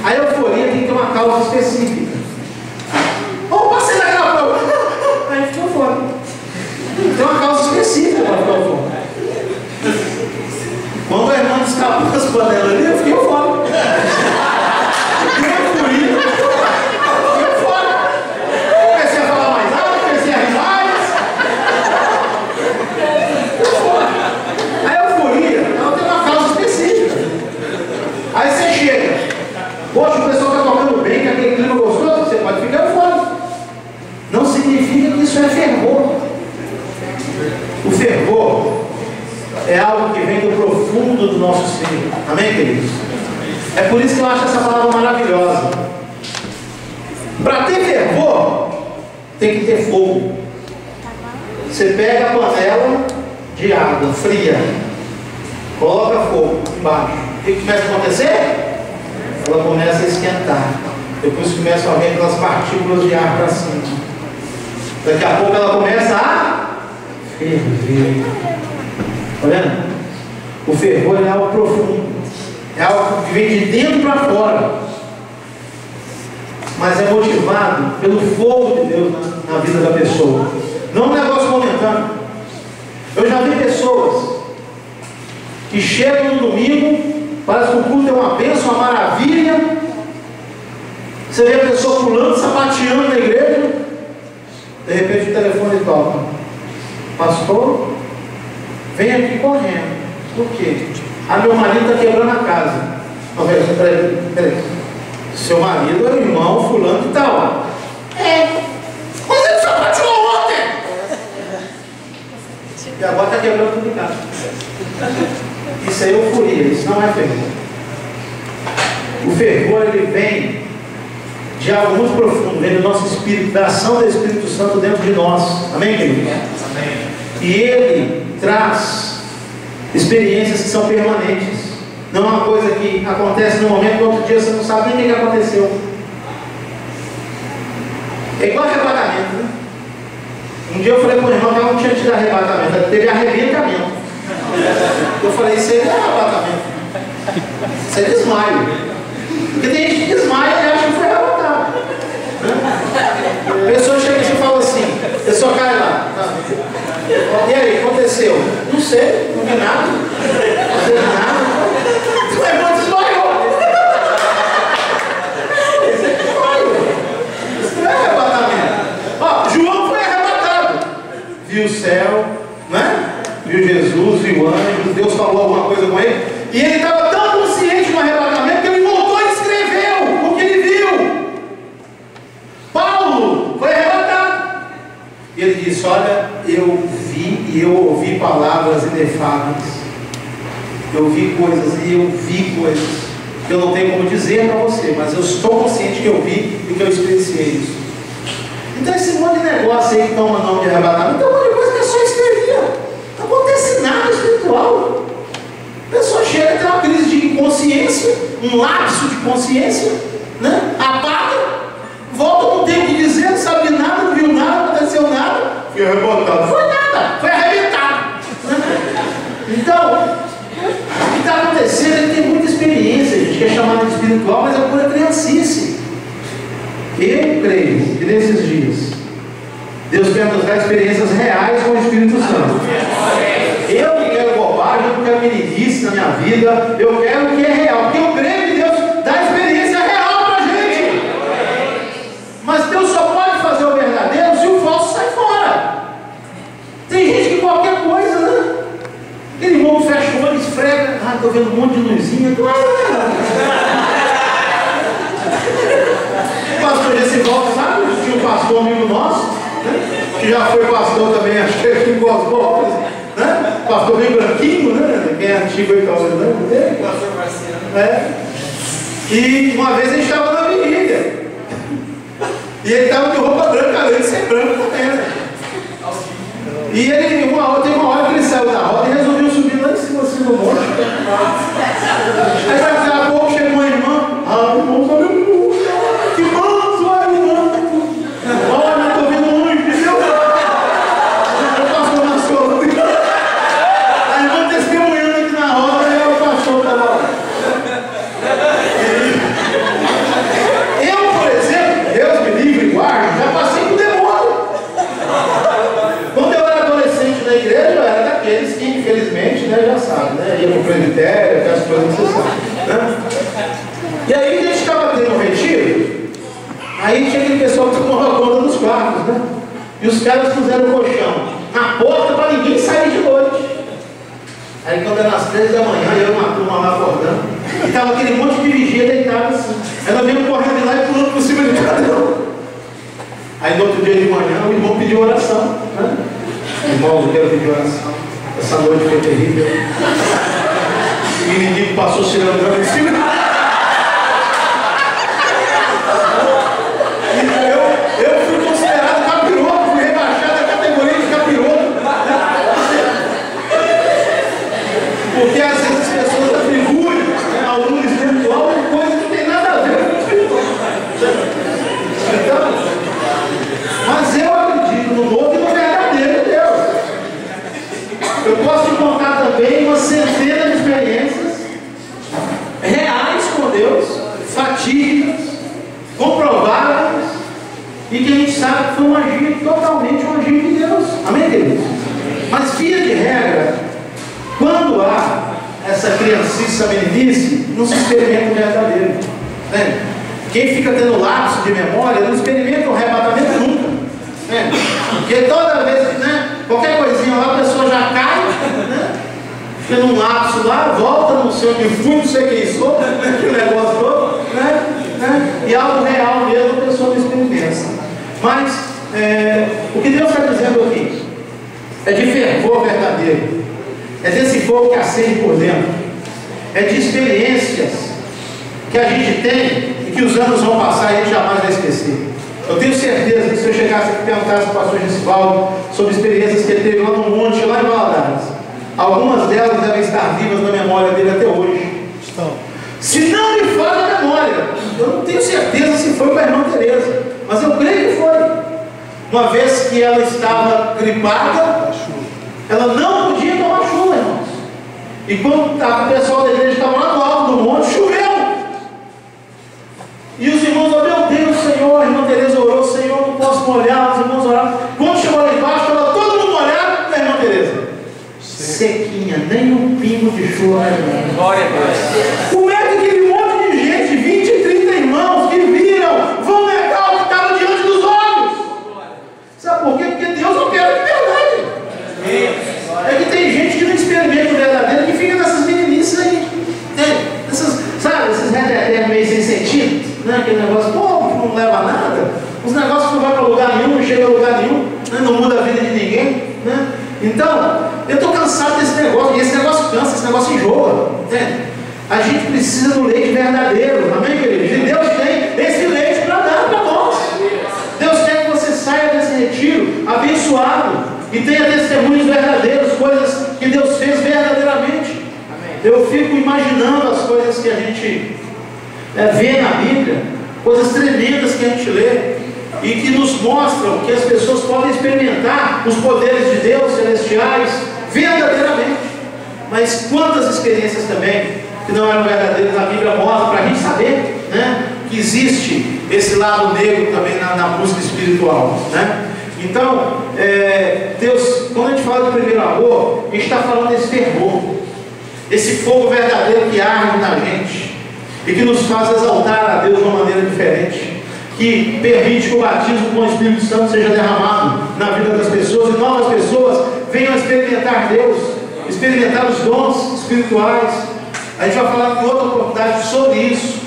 Speaker 4: A euforia tem que ter uma causa específica. Ou passei naquela prova, aí ficou fora. Tem uma causa específica para ficar fora. Quando a irmã escapou das panelas ali, eu fiquei fora. Fiquei euforia. Fiquei fora. Comecei a falar mais alto, comecei a rir mais. Fiquei fora. A euforia, ela tem uma causa específica. Aí você chega. Poxa, o pessoal está tocando bem, que aquele clima gostoso, você pode ficar fora. Não significa que isso é fervor. O fervor é algo que vem do profundo do nosso ser. Amém, queridos? É por isso que eu acho essa palavra maravilhosa. Para ter fervor, tem que ter fogo. Você pega a panela de água fria, coloca fogo embaixo. O que começa a acontecer? Ela começa a esquentar. Depois começam a vir aquelas partículas de ar para cima. Daqui a pouco ela começa a ferver. Está vendo? O fervor é algo profundo. É algo que vem de dentro para fora. Mas é motivado pelo fogo de Deus na vida da pessoa. Não é um negócio momentâneo. Eu já vi pessoas que chegam no domingo, parece que o culto é uma bênção, uma maravilha. Você vê a pessoa pulando, sapateando na igreja. De repente o telefone toca. Pastor, vem aqui correndo. Por quê? Meu marido está quebrando a casa. Não, peraí. Seu marido é o irmão fulano e tal. Mas ele sapateou ontem. E agora está quebrando tudo em casa. Isso é euforia, isso não é fervor. O fervor, ele vem de algo muito profundo, vem do nosso espírito, da ação do Espírito Santo dentro de nós. Amém, querido? Amém. E ele traz experiências que são permanentes. Não é uma coisa que acontece no momento, no outro dia você não sabe nem o que aconteceu. É igual arrebatamento, né? Um dia eu falei para o irmão que ela não tinha tido arrebatamento, ela teve arrebentamento. Eu falei, isso aí não é arrebatamento, isso é desmaio. Porque tem gente que desmaia e acha que foi arrebatado. A pessoa chega e fala assim, a pessoa cai lá. Tá. E aí, aconteceu? Não sei, não vi nada. Não sei nada. O irmão desmaiou. Isso não é arrebatamento. Ó, João foi arrebatado. Viu o céu, né? Viu Jesus, viu anjos, Deus falou alguma coisa com ele. E ele estava tão consciente do arrebatamento que ele voltou e escreveu o que ele viu. Paulo foi arrebatado. E ele disse, olha, eu vi e eu ouvi palavras inefáveis. Eu vi coisas e eu vi coisas. Eu não tenho como dizer para você, mas eu estou consciente que eu vi e que eu experienciei isso. Então esse monte de negócio aí que toma nome de arrebatamento, tem um monte de coisa que é só histeria. Não acontece nada espiritual. A pessoa chega a ter uma crise de inconsciência, um lapso de consciência, né? Apaga, volta, não tem o que dizer, não sabe nada, não viu nada, não aconteceu nada. Foi arrebatado. Não foi nada, foi arrebentado. Né? Então, o que está acontecendo é que tem muita experiência, a gente quer chamar de espiritual, mas é pura criancice. Eu creio que nesses dias Deus quer nos dar experiências reais com o Espírito Santo. Eu não quero bobagem, eu não quero meninice na minha vida, eu quero o que é real, porque eu creio que Deus dá experiência real para a gente. Mas Deus só pode fazer o verdadeiro se o falso sai fora. Tem gente que qualquer coisa, né? Aquele irmão fecha o olho, esfrega, estou vendo um monte de luzinha. O pastor Gessival, sabe? Tinha um pastor amigo nosso, né? Que já foi pastor também, acho que aqui em Cosmópolis, né? Pastor bem branquinho, né? Quem é antigo aí, talvez não dele. Pastor Marciano. E uma vez a gente estava na avenida. E ele estava de roupa branca, além de ser branco também, né? E ele, tem uma hora que ele saiu da roda e resolveu subir lá em cima, assim, no monte. Aí daqui a pouco chegou a irmã, irmão, sabe? Que manso, irmã. Olha, eu estou vendo um anjo, entendeu? O pastor nasceu. A irmã testemunhando aqui na roda e o pastor está lá. Eu, por exemplo, Deus me livre e guarde, já passei com o demônio. Quando eu era adolescente na igreja, eu era daqueles que, infelizmente, né, já sabe, né? Ia para o presbitério, aquelas coisas que você sabe, né? E aí a gente estava tendo um retiro, aí tinha aquele pessoal que tomava conta dos quartos, né? E os caras puseram o colchão na porta para ninguém sair de noite. Aí quando era às 3 da manhã, eu e uma turma lá acordando, e estava aquele monte de vigia deitado assim. Ela veio correndo lá e pulando por cima de cada. Aí no outro dia de manhã, o irmão pediu oração, né? Irmãos, eu quero pedir oração. Essa noite foi terrível. O inimigo passou tirando droga em cima. Eu fui considerado capitão criancice, essa meninice, não se experimenta o verdadeiro. Né? Quem fica tendo lapso de memória não experimenta o arrebatamento nunca. Né? Porque toda vez, né, qualquer coisinha lá, a pessoa já cai, né? Fica num lapso lá, volta, não sei onde fui, não sei quem sou, aquele negócio todo, né? E algo real mesmo a pessoa não experimenta. Mas o que Deus está dizendo aqui é de fervor verdadeiro, é desse fogo que acende por dentro, é de experiências que a gente tem e que os anos vão passar e a gente jamais vai esquecer. Eu tenho certeza que se eu chegasse aqui e perguntasse para o pastor Gesivaldo sobre experiências que ele teve lá no monte, lá em Valadares, algumas delas devem estar vivas na memória dele até hoje. Se não me falha a memória, eu não tenho certeza se foi com a irmã Tereza, mas eu creio que foi. Uma vez que ela estava gripada, ela não podia tomar chuva, irmãos. E quando o pessoal da igreja estava lá no alto do monte, choveu. E os irmãos, oh meu Deus, Senhor, a irmã Tereza orou, Senhor, não posso molhar, os irmãos oraram. Quando chegou lá embaixo, estava todo mundo molhado, e a irmã Tereza sequinha, nem um pingo de chuva.
Speaker 3: Glória a Deus.
Speaker 4: Como é que aquele monte de gente, 20 e 30 irmãos que viram, vão negar o que estava diante dos olhos? Sabe por quê? Porque Deus opera de verdade. É que tem gente que não experimenta o verdadeiro, que fica nessas meninices aí. Sabe, esses retetés meio sem sentido, né? Aquele negócio, pô, não leva a nada. Os negócios que não vai para lugar nenhum, não chega a lugar nenhum, né? Não muda a vida de ninguém, né? Então, eu estou cansado desse negócio, e esse negócio cansa, esse negócio enjoa, né? A gente precisa do leite verdadeiro, amém, queridos? E Deus tem esse leite para dar para nós. Deus quer que você saia desse retiro abençoado e tenha testemunhos verdadeiros, coisas que Deus fez verdadeiramente. Eu fico imaginando as coisas que a gente vê na Bíblia, coisas tremendas que a gente lê e que nos mostram que as pessoas podem experimentar os poderes de Deus celestiais verdadeiramente. Mas quantas experiências também que não eram verdadeiras, a Bíblia mostra para a gente saber, né, que existe esse lado negro também na busca espiritual, né? Então, Deus, quando a gente fala do primeiro amor, a gente está falando desse fervor, esse fogo verdadeiro que arde na gente e que nos faz exaltar a Deus de uma maneira diferente, que permite que o batismo com o Espírito Santo seja derramado na vida das pessoas e novas pessoas venham a experimentar Deus, experimentar os dons espirituais. A gente vai falar em outra oportunidade sobre isso,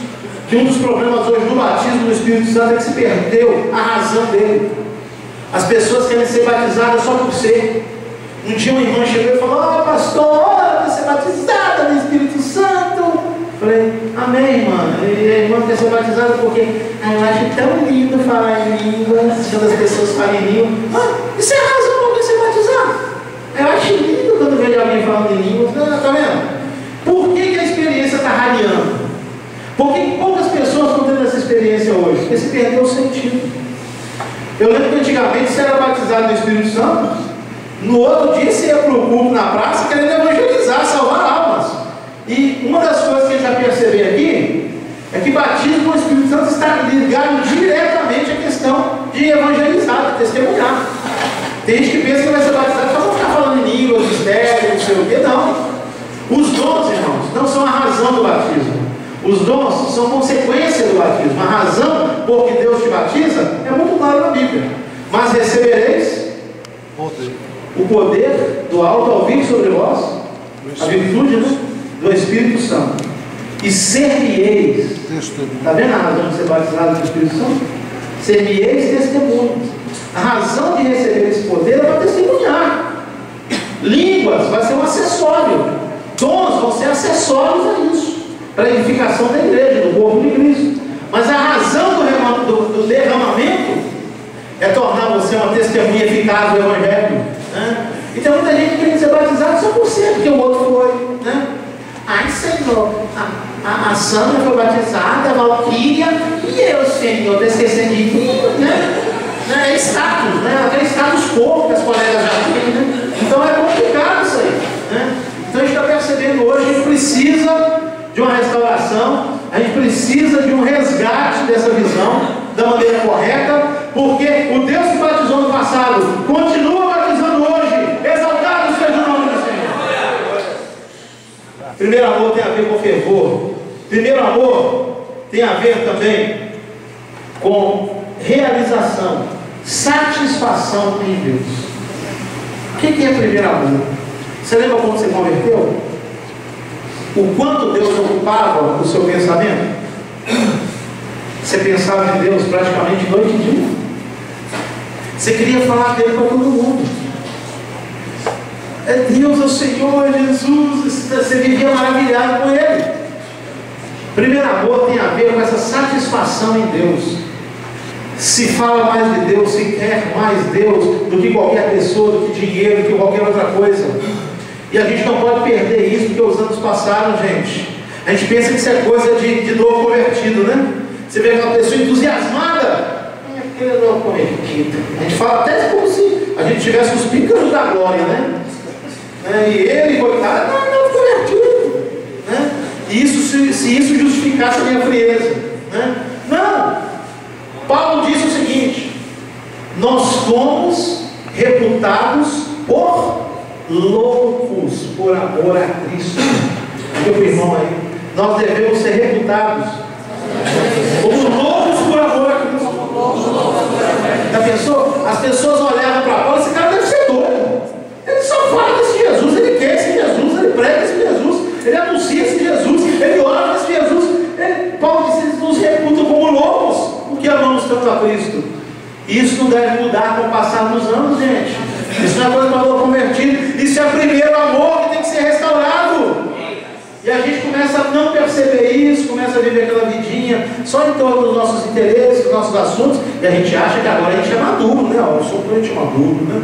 Speaker 4: que um dos problemas hoje do batismo do Espírito Santo é que se perdeu a razão dele. As pessoas querem ser batizadas só por ser. Um dia uma irmã chegou e falou: "Oh, pastor, ora para ser batizada no Espírito Santo." Eu falei: "Amém, irmã." E a irmã quer ser batizada porque eu acho tão lindo falar em línguas, quando as pessoas falam em língua. Isso é a razão para ser batizado. Eu acho lindo quando vejo alguém falando em línguas. Está vendo? Por que a experiência está radiando? Por que poucas pessoas estão tendo essa experiência hoje? Porque se perdeu o sentido. Eu lembro que antigamente você era batizado no Espírito Santo, no outro dia você ia para o culto na praça querendo evangelizar, salvar almas. E uma das coisas que a gente vai perceber aqui é que batismo com o Espírito Santo está ligado diretamente à questão de evangelizar, de testemunhar. Tem gente que pensa que vai ser batizado só para ficar falando em línguas, mistérios, não sei o quê. Não. Os dons, irmãos, não são a razão do batismo. Os dons são consequência do batismo. A razão por que Deus te batiza é muito claro na Bíblia. Mas recebereis o poder do alto ao vir sobre vós, a virtude, né, do Espírito Santo. E ser-me-eis. Está vendo a razão de ser batizado no Espírito Santo? Ser-me-eis testemunhos. A razão de receber esse poder é para testemunhar. Línguas vai ser um acessório. Dons vão ser acessórios a isso, para a edificação da igreja, do corpo de Cristo. Mas a razão do derramamento é tornar você uma testemunha eficaz do Evangelho, né? E tem muita gente querendo ser batizado só por ser, porque o outro foi, né? Ai, Senhor, a Sandra foi batizada, a Valquíria, e eu, Senhor, estou esquecendo de mim, né? É status, né? Até status quo que as colegas já têm, né? Então é complicado isso aí, né? Então a gente está percebendo hoje que a gente precisa de uma restauração, a gente precisa de um resgate dessa visão da maneira correta, porque o Deus que batizou no passado continua batizando hoje. Exaltado seja o nome do Senhor. Primeiro amor tem a ver com fervor. Primeiro amor tem a ver também com realização, satisfação em Deus. O que é primeiro amor? Você lembra quando você converteu? O quanto Deus ocupava o seu pensamento? Você pensava em Deus praticamente noite e dia. Você queria falar dele para todo mundo. É Deus, é o Senhor, é Jesus. Você vivia maravilhado com Ele. Primeiro amor tem a ver com essa satisfação em Deus. Se fala mais de Deus, se quer mais Deus do que qualquer pessoa, do que dinheiro, do que qualquer outra coisa. E a gente não pode perder isso, porque os anos passaram, gente. A gente pensa que isso é coisa de novo convertido, né? Você vê aquela pessoa entusiasmada, é porque ele é novo convertido. A gente fala até como se a gente tivesse os pícaros da glória, né? E ele, coitado, não é novo convertido, né? E isso, se isso justificasse a minha frieza, né? Não! Paulo disse o seguinte: nós fomos reputados por loucos por amor a Cristo. Meu irmão aí, nós devemos ser reputados como loucos por amor a Cristo. Já pensou? As pessoas olhavam para Paulo, esse cara deve ser doido. Ele só fala desse Jesus, ele quer esse Jesus, ele prega esse Jesus, ele anuncia esse Jesus, ele ora esse Jesus. Paulo disse: eles nos reputam como loucos, porque amamos tanto a Cristo. E isso não deve mudar com o passar dos anos, gente. Isso não é coisa para novo convertido. Isso é o primeiro amor que tem que ser restaurado. E a gente começa a não perceber isso, começa a viver aquela vidinha só em torno dos nossos interesses, dos nossos assuntos, e a gente acha que agora a gente é maduro, né? Eu sou um crente maduro, né?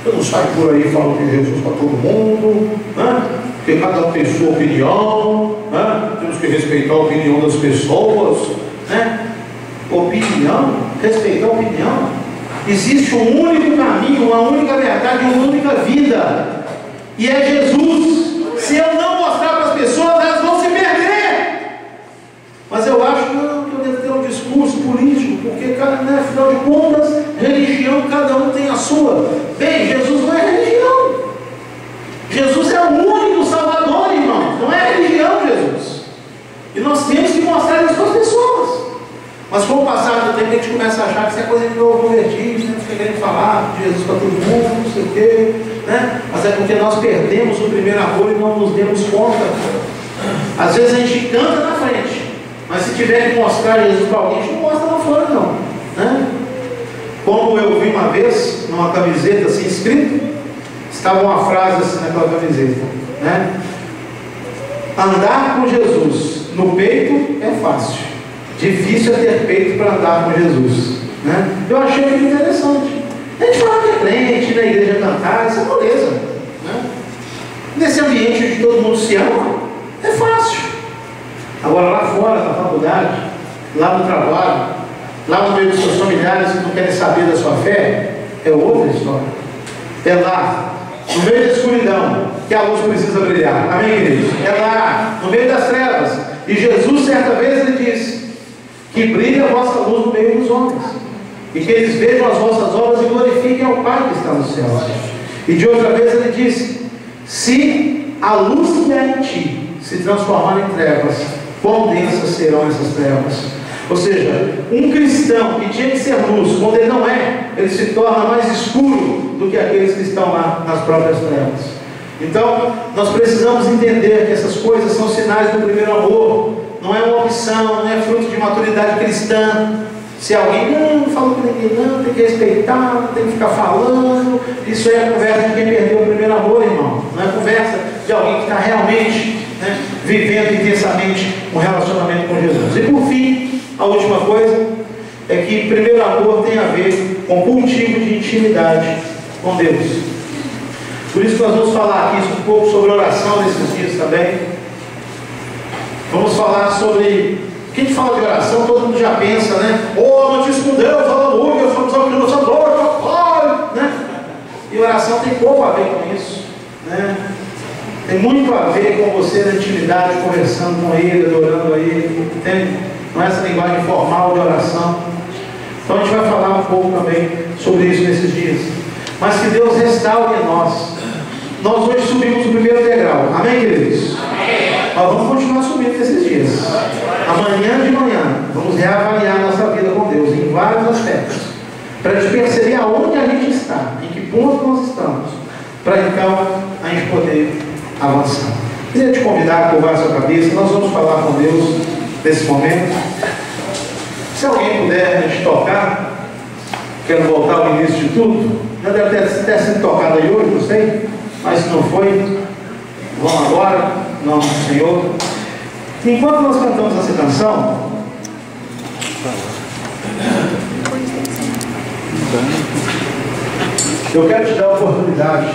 Speaker 4: Eu não saio por aí falando de Jesus para todo mundo, né? Porque cada um tem sua opinião, né? Temos que respeitar a opinião das pessoas, né? Opinião, respeitar a opinião. Existe um único caminho, uma única verdade, uma única vida, e é Jesus. Se eu não mostrar para as pessoas, elas vão se perder. Mas eu acho que eu devo ter um discurso político, porque, né, afinal de contas, religião, cada um tem a sua. Bem, Jesus não é religião. Jesus é o único Salvador, irmão. Não é religião, Jesus. E nós temos que mostrar isso para as pessoas. Mas com o passar do tempo, a gente começa a achar que isso é coisa de novo convertido, né? Fica querendo falar de Jesus para todo mundo, não sei o quê, né? Mas é porque nós perdemos o primeiro amor e não nos demos conta. Às vezes a gente canta na frente, mas se tiver que mostrar Jesus para alguém, a gente não mostra lá fora, não, né? Como eu vi uma vez, numa camiseta assim escrito, estava uma frase assim naquela camiseta, né? Andar com Jesus no peito é fácil. Difícil é ter peito para andar com Jesus, né? Eu achei muito interessante. A gente fala que é crente, na igreja cantar, isso é beleza, né? Nesse ambiente onde todo mundo se ama, é fácil. Agora lá fora, na faculdade, lá no trabalho, lá no meio dos seus familiares que não querem saber da sua fé, é outra história. É lá, no meio da escuridão, que a luz precisa brilhar. Amém, queridos? É lá, no meio das trevas. E Jesus, certa vez, ele disse que brilha a vossa luz no meio dos homens, e que eles vejam as vossas obras e glorifiquem ao Pai que está no céu. E de outra vez ele disse: se a luz que há em ti se transformar em trevas, quão densas serão essas trevas? Ou seja, um cristão que tinha que ser luz, quando ele não é, ele se torna mais escuro do que aqueles que estão lá nas próprias trevas. Então, nós precisamos entender que essas coisas são sinais do primeiro amor. Não é uma opção, não é fruto de maturidade cristã. Se alguém não fala com ninguém, não, tem que respeitar, não tem que ficar falando, isso é a conversa de quem perdeu o primeiro amor, irmão. Não é conversa de alguém que está realmente, né, vivendo intensamente um relacionamento com Jesus. E por fim, a última coisa é que primeiro amor tem a ver com cultivo de intimidade com Deus. Por isso que nós vamos falar aqui um pouco sobre oração nesses dias também. Vamos falar sobre... Quem a gente fala de oração, todo mundo já pensa, né? Oh, notícia com Deus, aleluia, somos alcançadores, papai, né? E oração tem pouco a ver com isso, né? Tem muito a ver com você na intimidade, conversando com Ele, adorando a Ele, entende? Não é essa linguagem formal de oração. Então a gente vai falar um pouco também sobre isso nesses dias. Mas que Deus restaure em nós. Nós hoje subimos o primeiro degrau. Amém, queridos? Amém. Nós vamos continuar subindo nesses dias. Amanhã de manhã, vamos reavaliar nossa vida com Deus em vários aspectos, para a gente perceber aonde a gente está, em que ponto nós estamos, para então a gente poder avançar. Queria te convidar a curvar a sua cabeça. Nós vamos falar com Deus nesse momento. Se alguém puder a gente tocar, quero voltar ao início de tudo. Já deve ter sido tocado aí hoje, não sei, mas se não foi, vamos agora, em nome do Senhor. Enquanto nós cantamos essa canção, eu quero te dar a oportunidade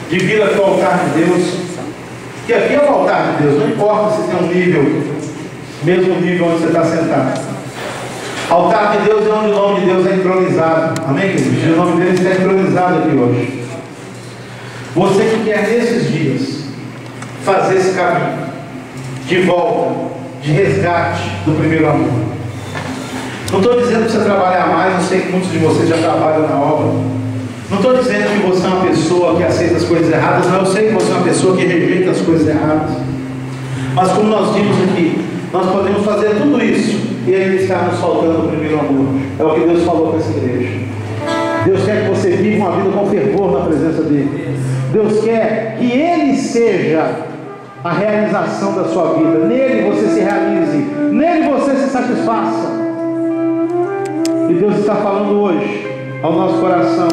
Speaker 4: de vir até o altar de Deus, que aqui é o altar de Deus, não importa se tem um nível, mesmo nível onde você está sentado. Altar de Deus é onde o nome de Deus é entronizado. Amém, queridos? O nome dele está entronizado aqui hoje. Você que quer nesses dias fazer esse caminho de volta, de resgate do primeiro amor. Não estou dizendo para você trabalhar mais, eu sei que muitos de vocês já trabalham na obra. Não estou dizendo que você é uma pessoa que aceita as coisas erradas, não, eu sei que você é uma pessoa que rejeita as coisas erradas. Mas como nós vimos aqui, nós podemos fazer tudo isso e Ele está nos faltando o primeiro amor. É o que Deus falou para essa igreja. Deus quer que você viva uma vida com fervor na presença dEle. Deus quer que Ele seja a realização da sua vida. Nele você se realize, nele você se satisfaça. E Deus está falando hoje ao nosso coração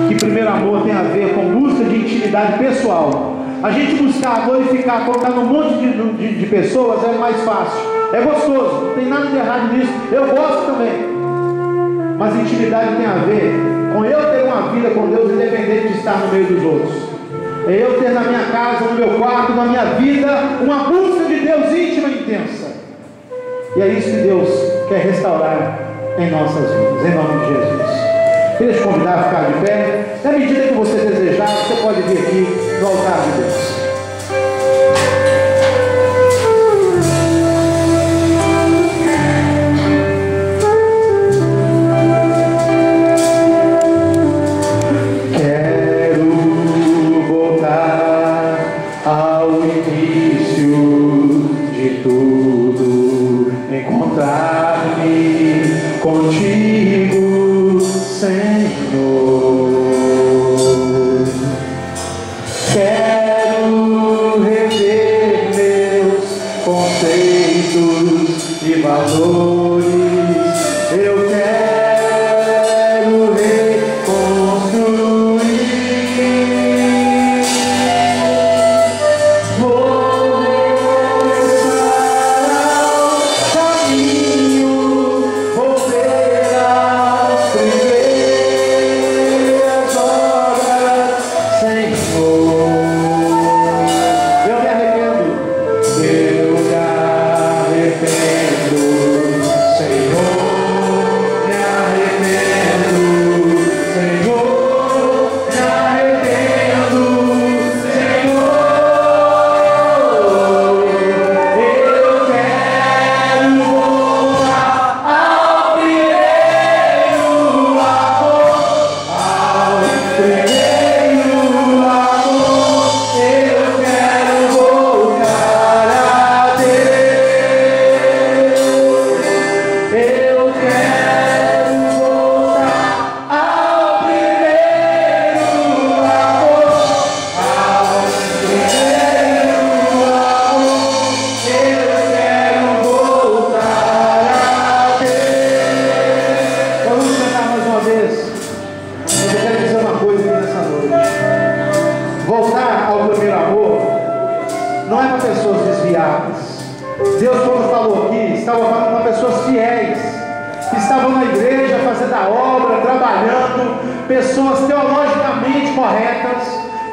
Speaker 4: que primeiro amor tem a ver com busca de intimidade pessoal. A gente buscar glorificar, colocar num monte de pessoas é mais fácil, é gostoso, não tem nada de errado nisso, eu gosto também. Mas intimidade tem a ver com eu ter uma vida com Deus independente de estar no meio dos outros. É eu ter na minha casa, no meu quarto, na minha vida, uma busca de Deus íntima e intensa. E é isso que Deus quer restaurar em nossas vidas, em nome de Jesus. Queria te convidar a ficar de pé. Na medida que você desejar, você pode vir aqui no altar de Deus.
Speaker 5: Contigo, Senhor, quero rever meus conceitos e valores, eu quero reconstruir, vou regressar ao caminho, volver às primeiras horas, Senhor. Eu me arrependo, Senhor, me arrependo, Senhor, me arrependo, Senhor. Eu quero voltar ao primeiro amor, ao primeiro amor. Eu quero voltar a Deus. Eu quero voltar ao primeiro amor, ao primeiro amor. Eu quero voltar a Deus. Vamos cantar mais uma vez. Eu quero dizer uma coisa aqui nessa noite. Voltar ao primeiro amor não é para pessoas desviadas. Deus, quando falou aqui, estava falando para pessoas fiéis, que estavam na igreja fazendo a obra, trabalhando, pessoas teologicamente corretas,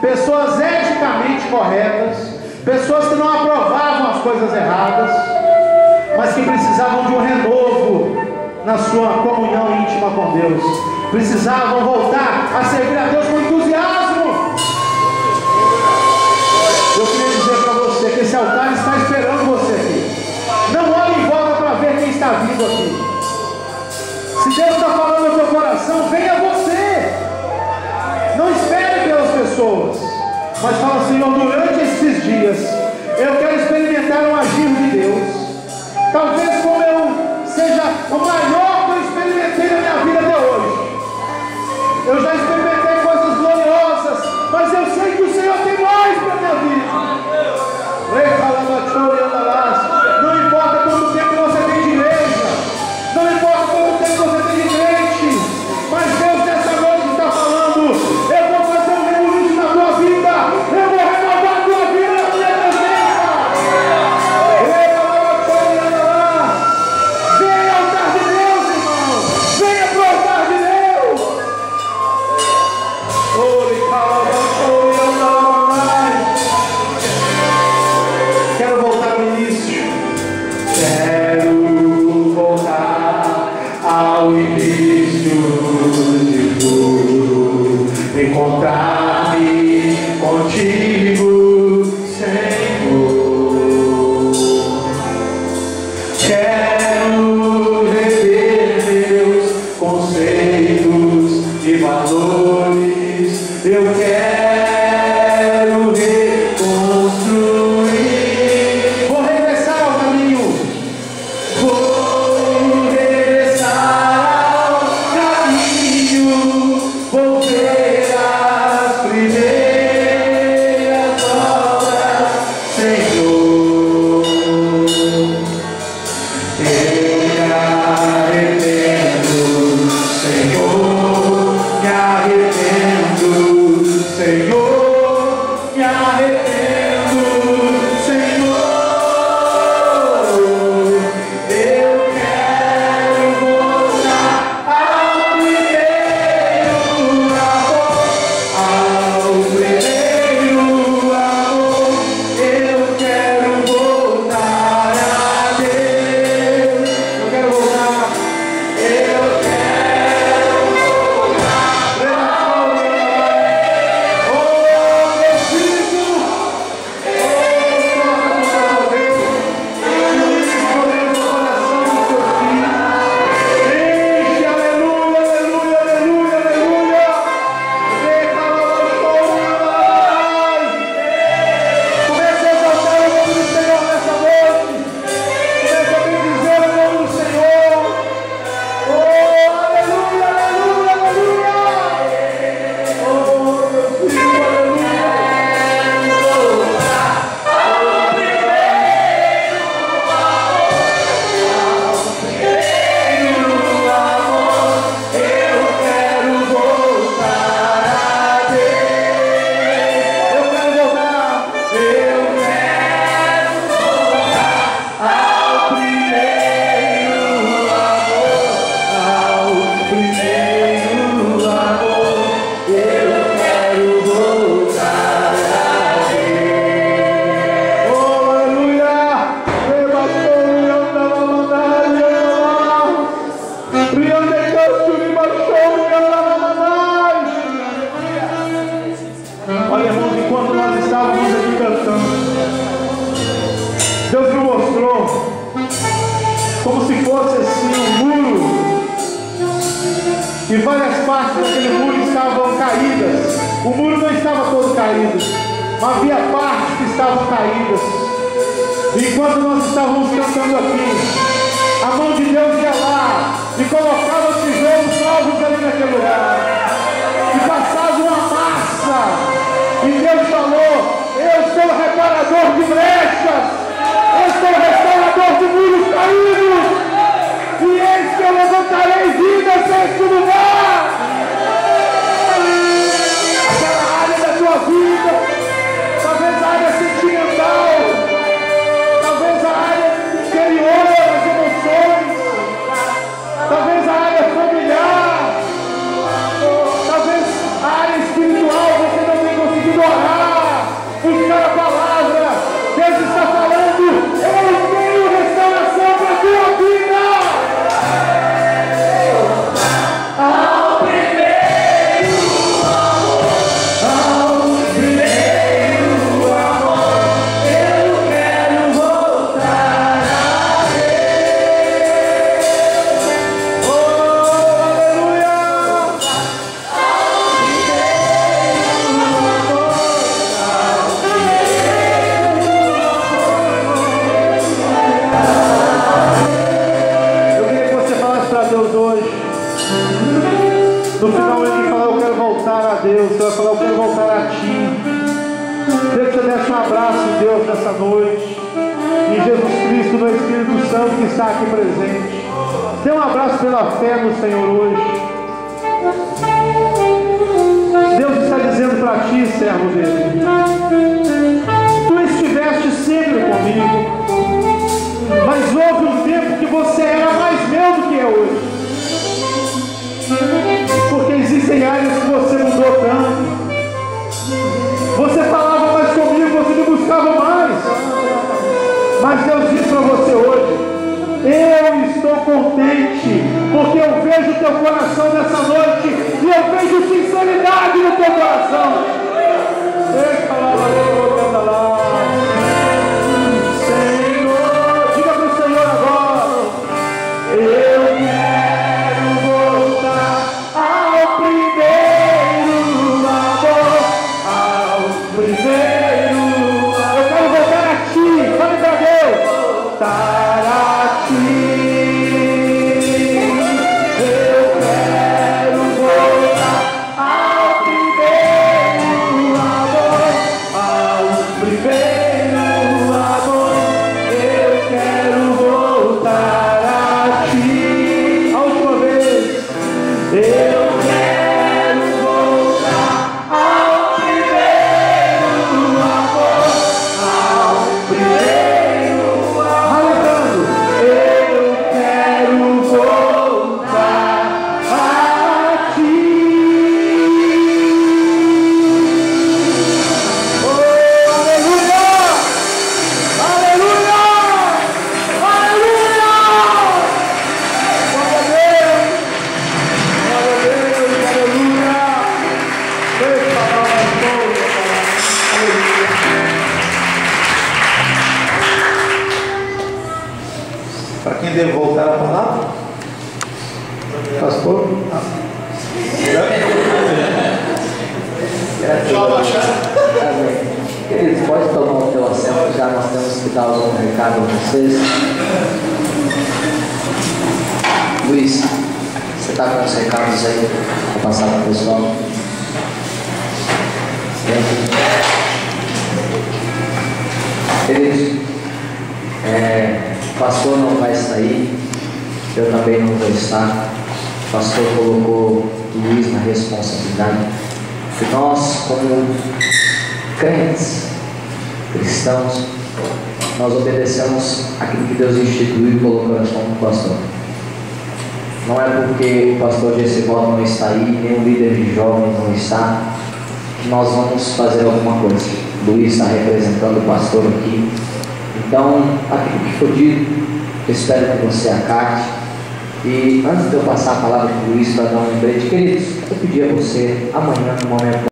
Speaker 5: pessoas eticamente corretas, pessoas que não aprovavam as coisas erradas, mas que precisavam de um renovo na sua comunhão íntima com Deus, precisavam voltar a servir a Deus com entusiasmo. Eu queria dizer para você que esse altar está esperando você aqui. Não olhe em volta para ver quem está vindo aqui. Se Deus está falando no teu coração, venha você. Não espere pelas pessoas, mas fala: Senhor, durante esses dias Eu quero experimentar um agir de Deus. Talvez como eu seja o maior que eu experimentei na minha vida até hoje. Eu já experimentei coisas gloriosas, mas eu sei que o Senhor tem mais para a minha vida. Não importa quanto tempo você tem de igreja, não importa quanto tempo você tem de crente, mas Deus nessa noite está falando: eu vou fazer um rebuliço na tua vida, eu vou renovar a tua vida na minha presença. Venha ao altar de Deus, irmão, venha para o altar de Deus. Quero voltar ao início. Quero voltar ao início de tudo. Encontrar-me contigo, Senhor. Quero rever meus conceitos e valores. Eu quero reconstruir. Vou regressar ao caminho. Vou regressar ao caminho. Vou ver as primeiras obras, Senhor. Eu me arrependo, Senhor. Me arrependo, Senhor, me arrependo, Senhor. Eu quero voltar ao primeiro amor, ao primeiro amor. Eu quero voltar a Deus. Eu quero voltar. Eu quero Olha, irmãos, enquanto nós estávamos aqui cantando, Deus me mostrou como se fosse assim um muro, e várias partes daquele muro estavam caídas. O muro não estava todo caído, mas havia partes que estavam caídas. E enquanto nós estávamos cantando aqui, a mão de Deus ia lá e colocava tijolos novos ali naquele lugar, e passava uma massa. E Deus falou: eu sou o reparador de brechas, eu sou o restaurador de muros caídos, e eis que eu levantarei vidas neste lugar. Aquela área da tua vida, talvez a área sentimental, talvez a área interior das emoções, talvez a área familiar, talvez a área espiritual, você não tem conseguido orar, buscar a palavra. Deus está falando: eu tenho restauração para a tua vida. A Ti. Queria que você desse um abraço em Deus nessa noite, em Jesus Cristo, no Espírito Santo que está aqui presente. Dê um abraço pela fé no Senhor hoje. Deus está dizendo para ti, servo dele: tu estiveste sempre comigo, mas houve um tempo que você era mais meu do que é hoje, porque existem áreas que você mudou tanto. Você falava mais comigo, você me buscava mais, mas Deus diz para você hoje: eu estou contente, porque eu vejo o teu coração nessa noite, e eu vejo sinceridade no teu coração. Senhor, diga para o Senhor agora: eu quero voltar ao primeiro amor, ao primeiro amor. Eu quero voltar a ti, fale para Deus. Voltar a ti. Para quem deve voltar a palavra? Pastor?
Speaker 1: Queridos, pode tomar o teu assento, já nós temos que dar algum recado a vocês. Luiz, você está com os recados aí para passar para o pessoal? Queridos, o pastor não vai sair, eu também não vou estar. O pastor colocou o Luiz na responsabilidade. E nós, como crentes, cristãos, nós obedecemos aquilo que Deus instituiu e colocou na mão do pastor. Não é porque o pastor Gessivaldo não está aí, nem o líder de jovens não está, que nós vamos fazer alguma coisa. O Luiz está representando o pastor aqui. Então, aquilo que for dito, eu espero que você acate. E antes de eu passar a palavra para o Luiz para dar um lembrete, queridos, eu pedi a você, amanhã, no momento